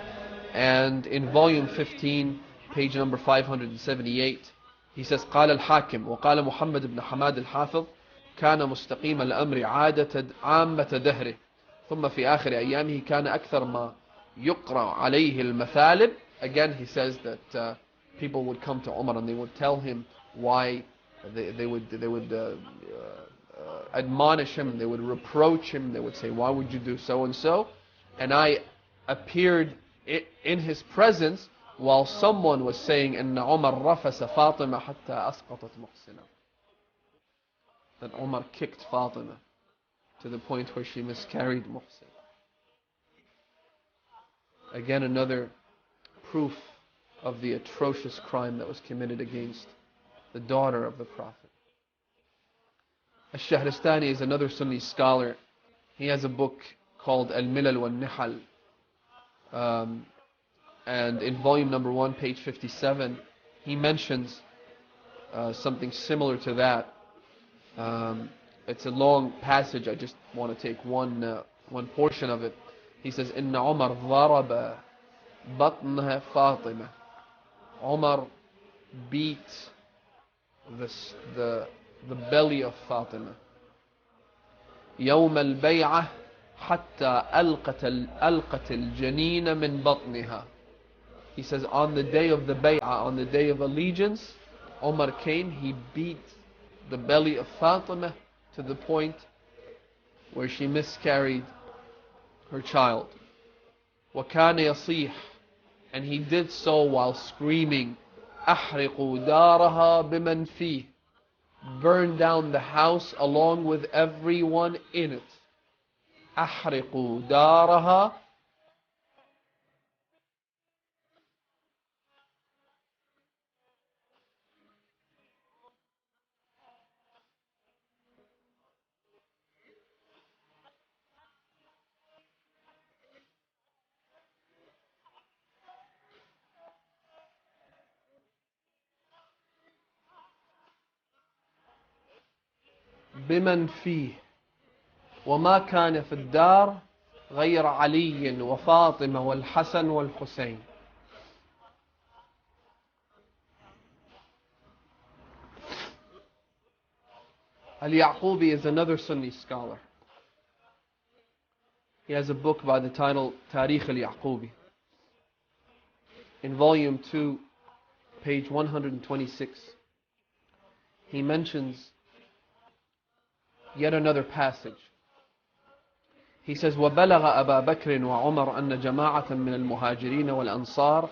And in volume 15, page number 578, he says, قال الحاكم وقال محمد بن حماد الحافظ كان مستقيم الأمر عامة دهره ثم في آخر أيامه كان أكثر ما يقرأ عليه المثالب. Again, he says that people would come to Umar and they would tell him why they would admonish him, they would reproach him, they would say, why would you do so and so? And I appeared in his presence while someone was saying, إن عمر رفس فاطمة حتى أسقطت محسنة. That Umar kicked Fatima to the point where she miscarried Muhsin. Again, another proof of the atrocious crime that was committed against the daughter of the Prophet. Al-Shahristani is another Sunni scholar. He has a book called Al-Milal wal-Nihal. And in volume number 1, page 57, he mentions something similar to that. It's a long passage. I just want to take one portion of it. He says, إن عمر ضرب بطنها فاطمة. Umar beat the belly of Fatima. يوم البيعة حتى ألقت الجنين من بطنها. He says, on the day of the bay'ah, on the day of allegiance, Umar came, he beat the belly of Fatima to the point where she miscarried her child. وَكَانَ يَصِيحُ, and he did so while screaming, أَحْرِقُوا دَارَهَا بِمَنْ فِيهِ, burn down the house along with everyone in it. أَحْرِقُوا دَارَهَا بمن فيه وما كان في الدار غير علي وفاطمة والحسن والحسين. Al-Yaqubi is another Sunni scholar. He has a book by the title Tarikh al-Yaqubi. In volume 2, page 126, he mentions yet another passage. He says, وَبَلَغَ أَبَا بَكْرٍ وَعُمَرْ أَنَّ جَمَاعَةً مِنَ الْمُهَاجِرِينَ وَالْأَنصَارِ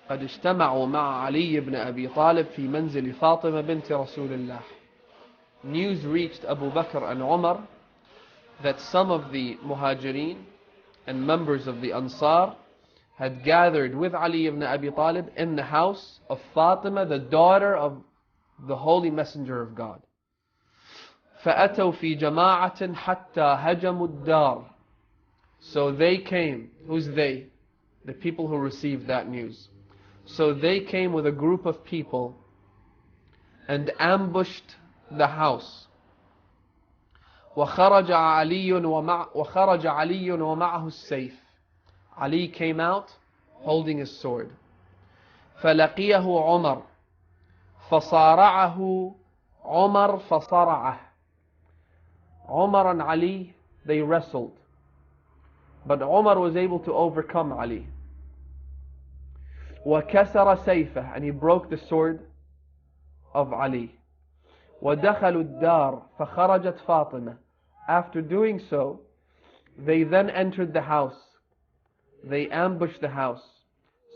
قد اجتمعوا مع علي بن أبي طالب في منزل فاطمة بنت رسول الله. News reached Abu Bakr and Umar that some of the Muhajirin and members of the Ansar had gathered with Ali ibn Abi Talib in the house of Fatima, the daughter of the Holy Messenger of God. فَأَتَوْا فِي جَمَاعَةٍ حَتَّى هَجَمُوا الدَّارِ. So they came. Who's they? The people who received that news. So they came with a group of people and ambushed the house. وخرج علي ومعه السيف. Ali came out holding his sword. فلقيه عمر فصارعه عمر فصرعه. Umar and Ali, they wrestled. But Umar was able to overcome Ali. وكسر سيفه, and he broke the sword of Ali. وَدَخَلُوا الدَّارِ فَخَرَجَتْ فَاطِمَةٌ. After doing so, they then entered the house. They ambushed the house.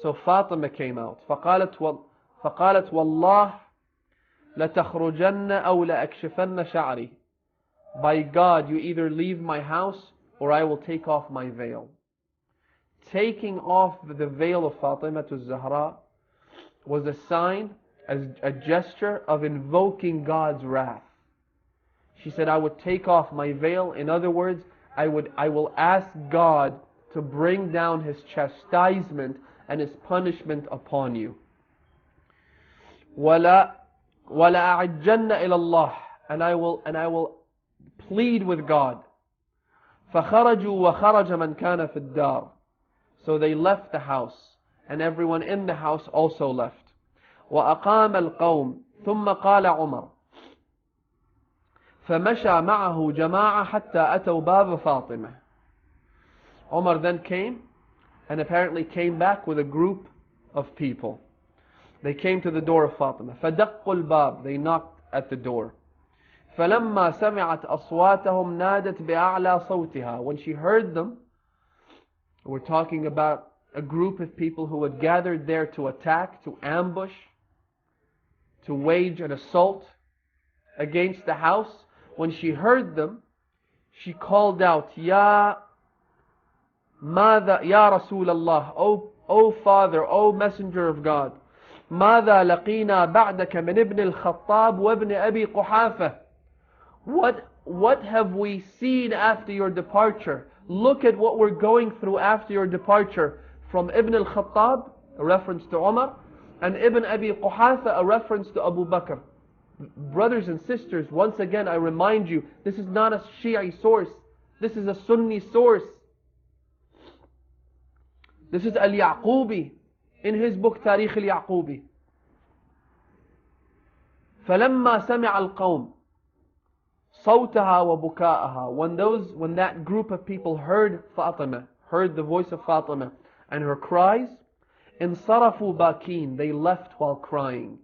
So Fatima came out. فقالت وَاللَّهِ لَتَخْرُجَنَّ أَوْ لَأَكْشِفَنَّ شَعْرِي. By God, you either leave my house or I will take off my veil. Taking off the veil of Fatima to Zahra was a sign, as a gesture of invoking God's wrath. She said, I would take off my veil. In other words, I will ask God to bring down His chastisement and His punishment upon you. وَلَا أَعِجَّنَّ إِلَى اللَّهِ, and I will plead with God. فَخَرَجُوا وَخَرَجَ مَنْ كَانَ فِي الدَّارِ. So they left the house, and everyone in the house also left. وأقام القوم ثم قال عمر فمشى معه جماعة حتى أتوا باب فاطمة. Umar then came and apparently came back with a group of people. They came to the door of Fatima. فدقوا الباب, they knocked at the door. فلما سمعت أصواتهم نادت بأعلى صوتها. When she heard them, we're talking about a group of people who had gathered there to attack, to ambush, to wage an assault against the house. When she heard them, she called out, Ya Rasul Allah, O Father, O Messenger of God, ماذا لقينا بعدك من ابن الخطاب وابن أبي قحافة. What have we seen after your departure? Look at what we're going through after your departure from Ibn al-Khattab, a reference to Umar, and Ibn Abi Quhafa, a reference to Abu Bakr. Brothers and sisters, once again I remind you, this is not a Shi'i source. This is a Sunni source. This is al-Yaqubi in his book Tarikh al-Yaqubi. فَلَمَّا سَمِعَ الْقَوْمِ صَوْتَهَا وَبُكَاءَهَا. When that group of people heard Fatima, heard the voice of Fatima and her cries, انصرفوا باكين, they left while crying.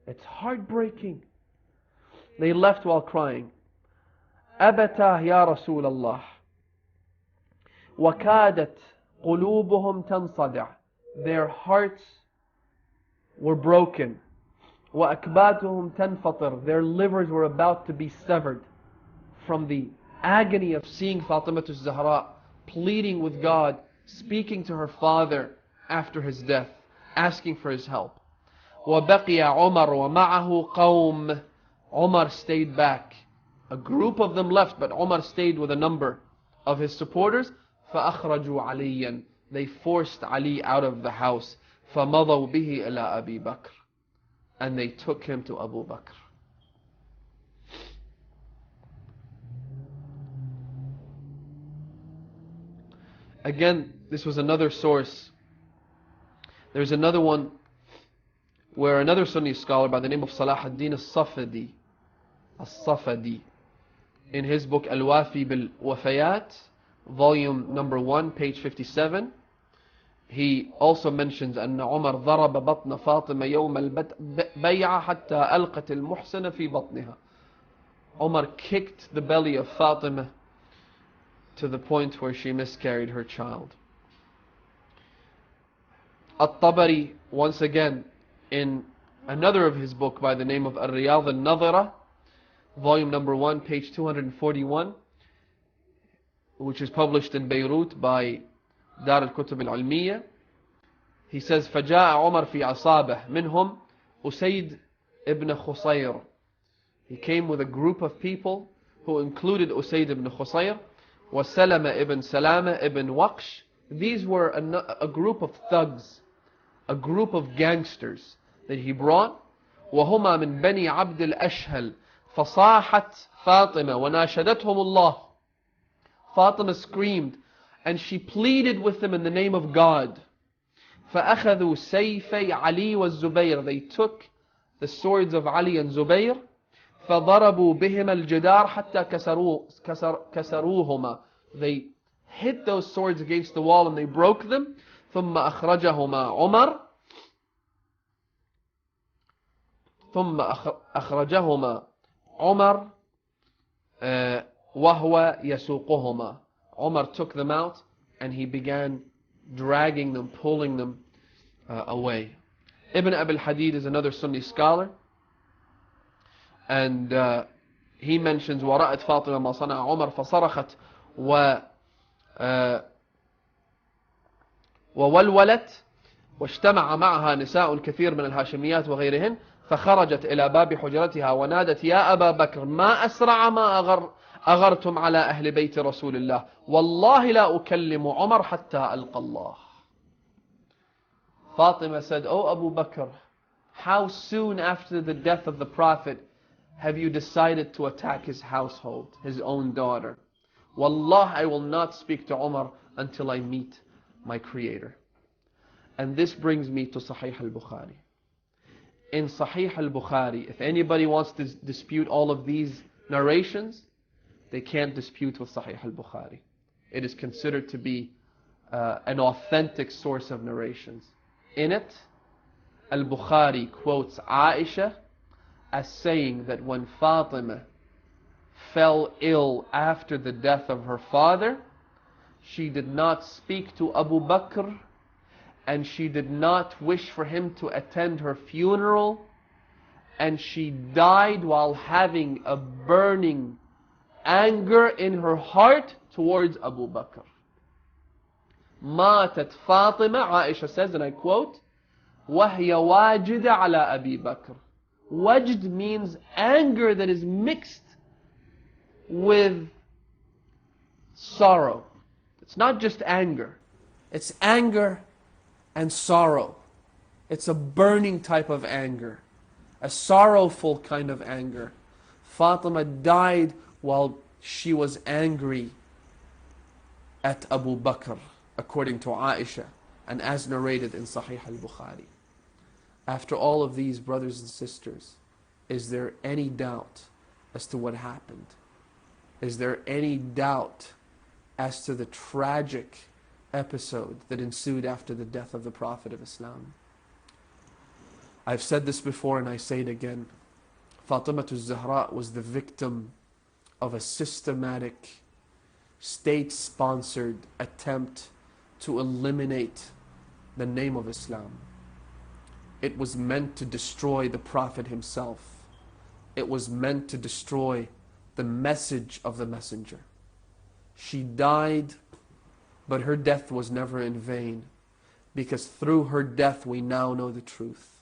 It's heartbreaking. They left while crying. أبتا يا رسول الله وكادت قلوبهم تنصدع. Their hearts were broken. وأكبادهم تنفطر. Their livers were about to be severed from the agony of seeing Fatima Zahra pleading with God, speaking to her father after his death, asking for his help. وَبَقِيَ عُمَرُ وَمَعَهُ قَوْمٌ. Umar stayed back. A group of them left, but Umar stayed with a number of his supporters. فَأَخْرَجُوا عَلِيًّا. They forced Ali out of the house. فَمَضَوْا بِهِ إِلَىٰ أَبِي بَكْرٍ. And they took him to Abu Bakr. Again, this was another source. There's another one where another Sunni scholar by the name of Salah ad-Din al-Safadi, in his book Al-Wafi bil-Wafayat, volume number 1, page 57, he also mentions أن عمر ضرب بطن فاطمة يوم البيعة حتى ألقت المحسن في بطنها. Umar kicked the belly of Fatima to the point where she miscarried her child. At-Tabari, once again, in another of his book by the name of Al-Riyadh al-Nadhira, volume number 1, page 241, which is published in Beirut by Dar al-Kutub al-Ilmiya. He says, فَجَاءَ عُمَرْ فِي عَصَابَهْ مِنْهُمْ Usayd ibn Khusayr. He came with a group of people who included Usayd ibn Khusayr, وَسَلَمَ ibn Salama ibn Waqsh. These were a group of thugs, a group of gangsters that he brought. وَهُمَا مِنْ بَنِي عَبْدِ الْأَشْهَلِ فَصَاحَتْ فَاطِمَةٌ وَنَاشَدَتْهُمُ اللَّهِ. Fatima screamed and she pleaded with them in the name of God. فَأَخَذُوا سَيْفَيْ عَلِي وَالزُّبَيْرِ. They took the swords of Ali and Zubayr. فَضَرَبُوا بِهِمَا الْجِدَارِ حَتَّى كَسَرُوهُمَا. They hit those swords against the wall and they broke them. ثُمَّ أَخْرَجَهُمَا عُمَرْ وَهُوَ يَسُوقُهُمَا. Umar took them out and he began dragging them, pulling them away. Ibn Abil Hadid is another Sunni scholar, and he mentions وَرَأَتْ فَاطِمَةَ مَا صَنَعَ عُمَرْ فَصَرَخَتْ وولولت واجتمع معها نساء كثير من الهاشميات وغيرهن فخرجت إلى باب حجرتها ونادت يا أبا بكر ما أسرع ما أغرتم على أهل بيت رسول الله والله لا أكلم عمر حتى ألقى الله. Fatima said, "O Abu Bakr, how soon after the death of the Prophet have you decided to attack his household, his own daughter? Wallah, I will not speak to Umar until I meet my Creator." And this brings me to Sahih al-Bukhari. In Sahih al-Bukhari, if anybody wants to dispute all of these narrations, they can't dispute with Sahih al-Bukhari. It is considered to be an authentic source of narrations. In it, al-Bukhari quotes Aisha as saying that when Fatima fell ill after the death of her father, she did not speak to Abu Bakr and she did not wish for him to attend her funeral, and she died while having a burning anger in her heart towards Abu Bakr. Matat Fatima, Aisha says, and I quote, وَهِيَ وَاجِدَ عَلَى أَبِي بَكْرٍ. Wajd means anger that is mixed with sorrow. It's not just anger. It's anger and sorrow. It's a burning type of anger. A sorrowful kind of anger. Fatima died while she was angry at Abu Bakr, according to Aisha, and as narrated in Sahih al-Bukhari. After all of these, brothers and sisters, is there any doubt as to what happened? Is there any doubt as to the tragic episode that ensued after the death of the Prophet of Islam? I've said this before and I say it again. Fatima az-Zahra was the victim of a systematic, state-sponsored attempt to eliminate the name of Islam. It was meant to destroy the Prophet himself. It was meant to destroy the message of the Messenger. She died, but her death was never in vain, because through her death we now know the truth.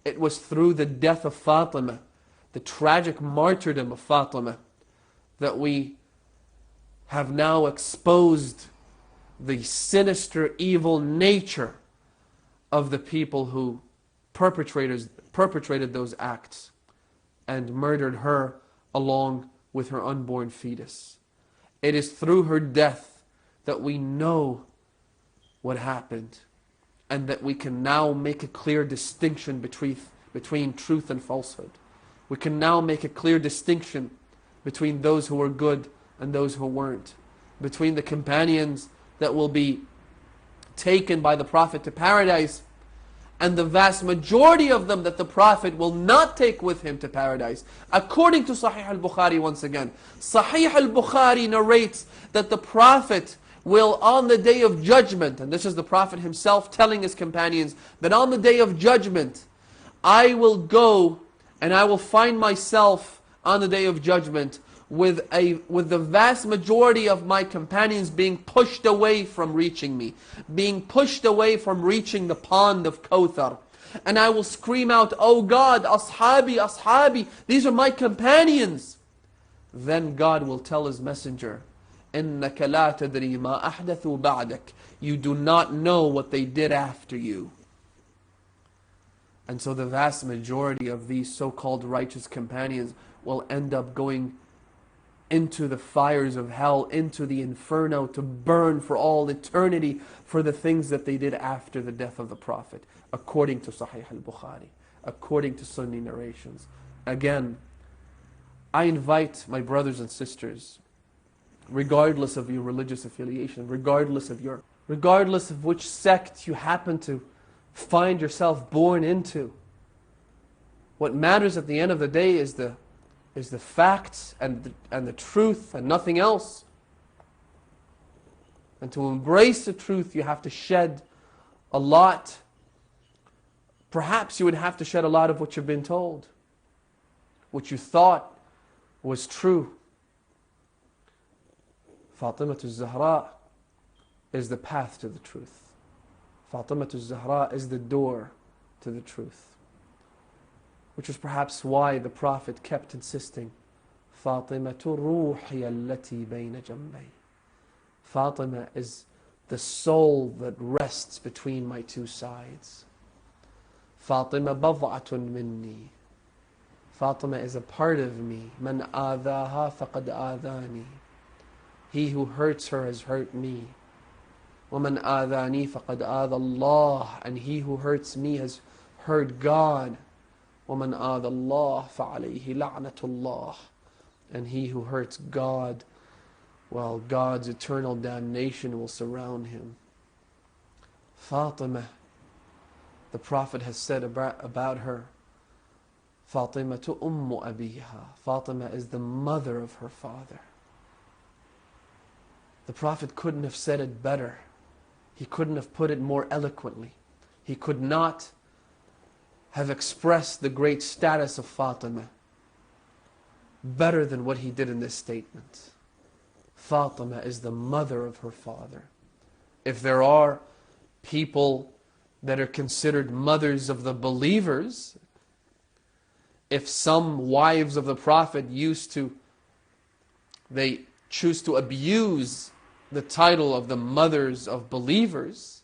It was through the death of Fatima, the tragic martyrdom of Fatima, that we have now exposed the sinister, evil nature of the people who perpetrated those acts and murdered her along with her unborn fetus. It is through her death that we know what happened, and that we can now make a clear distinction between truth and falsehood. We can now make a clear distinction between those who were good and those who weren't, between the companions that will be taken by the Prophet to paradise and the vast majority of them that the Prophet will not take with him to paradise. According to Sahih al-Bukhari, once again, Sahih al-Bukhari narrates that the Prophet will on the day of judgment, and this is the Prophet himself telling his companions, that on the day of judgment, I will go and I will find myself on the day of judgment with the vast majority of my companions being pushed away from reaching me, being pushed away from reaching the pond of Kawthar. And I will scream out, "Oh God, ashabi, ashabi, these are my companions." Then God will tell his messenger, إِنَّكَ لَا تَدْرِي مَا أَحْدَثُوا بَعْدَكَ, you do not know what they did after you. And so the vast majority of these so-called righteous companions will end up going into the fires of hell, into the inferno, to burn for all eternity for the things that they did after the death of the Prophet, according to Sahih al-Bukhari, according to Sunni narrations. Again, I invite my brothers and sisters, regardless of your religious affiliation, regardless of which sect you happen to find yourself born into, what matters at the end of the day is the facts and the truth and nothing else. And to embrace the truth, you have to shed a lot. Perhaps you would have to shed a lot of what you've been told, what you thought was true. Fatima al-Zahra is the path to the truth. Fatima al-Zahra is the door to the truth. Which is perhaps why the Prophet kept insisting, Fatima ruhi allati bayna jambay. Fatima is the soul that rests between my two sides. Fatima bad'atun minni. Fatima is a part of me. Man adaha faqad adani. He who hurts her has hurt me. وَمَنْ آذَانِي فَقَدْ آذَى اللَّهِ. And he who hurts me has hurt God. وَمَنْ آذَى اللَّهِ فَعَلَيْهِ لَعْنَةُ اللَّهِ. And he who hurts God, well, God's eternal damnation will surround him. Fatima, the Prophet has said about her, Fatima Am-o-Abiha. Fatima is the mother of her father. The Prophet couldn't have said it better. He couldn't have put it more eloquently. He could not have expressed the great status of Fatima better than what he did in this statement. Fatima is the mother of her father. If there are people that are considered mothers of the believers, if some wives of the Prophet they choose to abuse the title of the mothers of believers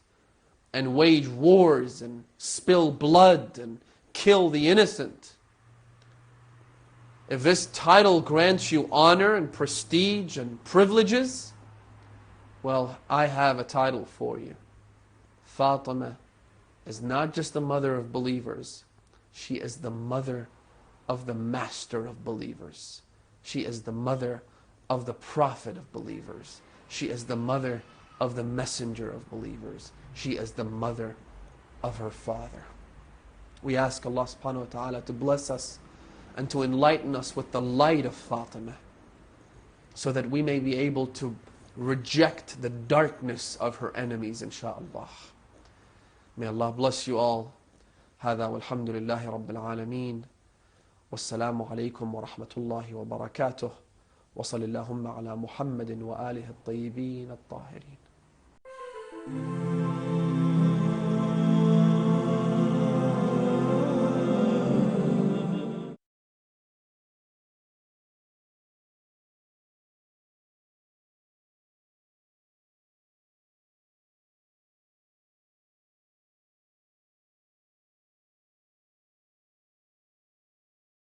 and wage wars and spill blood and kill the innocent, if this title grants you honor and prestige and privileges, well, I have a title for you. Fatima is not just the mother of believers, she is the mother of the master of believers. She is the mother of the prophet of believers. She is the mother of the messenger of believers. She is the mother of her father. We ask Allah subhanahu wa ta'ala to bless us and to enlighten us with the light of Fatima, so that we may be able to reject the darkness of her enemies, inshaAllah. May Allah bless you all. هذا والحمد لله رب العالمين والسلام عليكم ورحمة الله وبركاته وصل اللهم على محمد وآله الطيبين الطاهرين.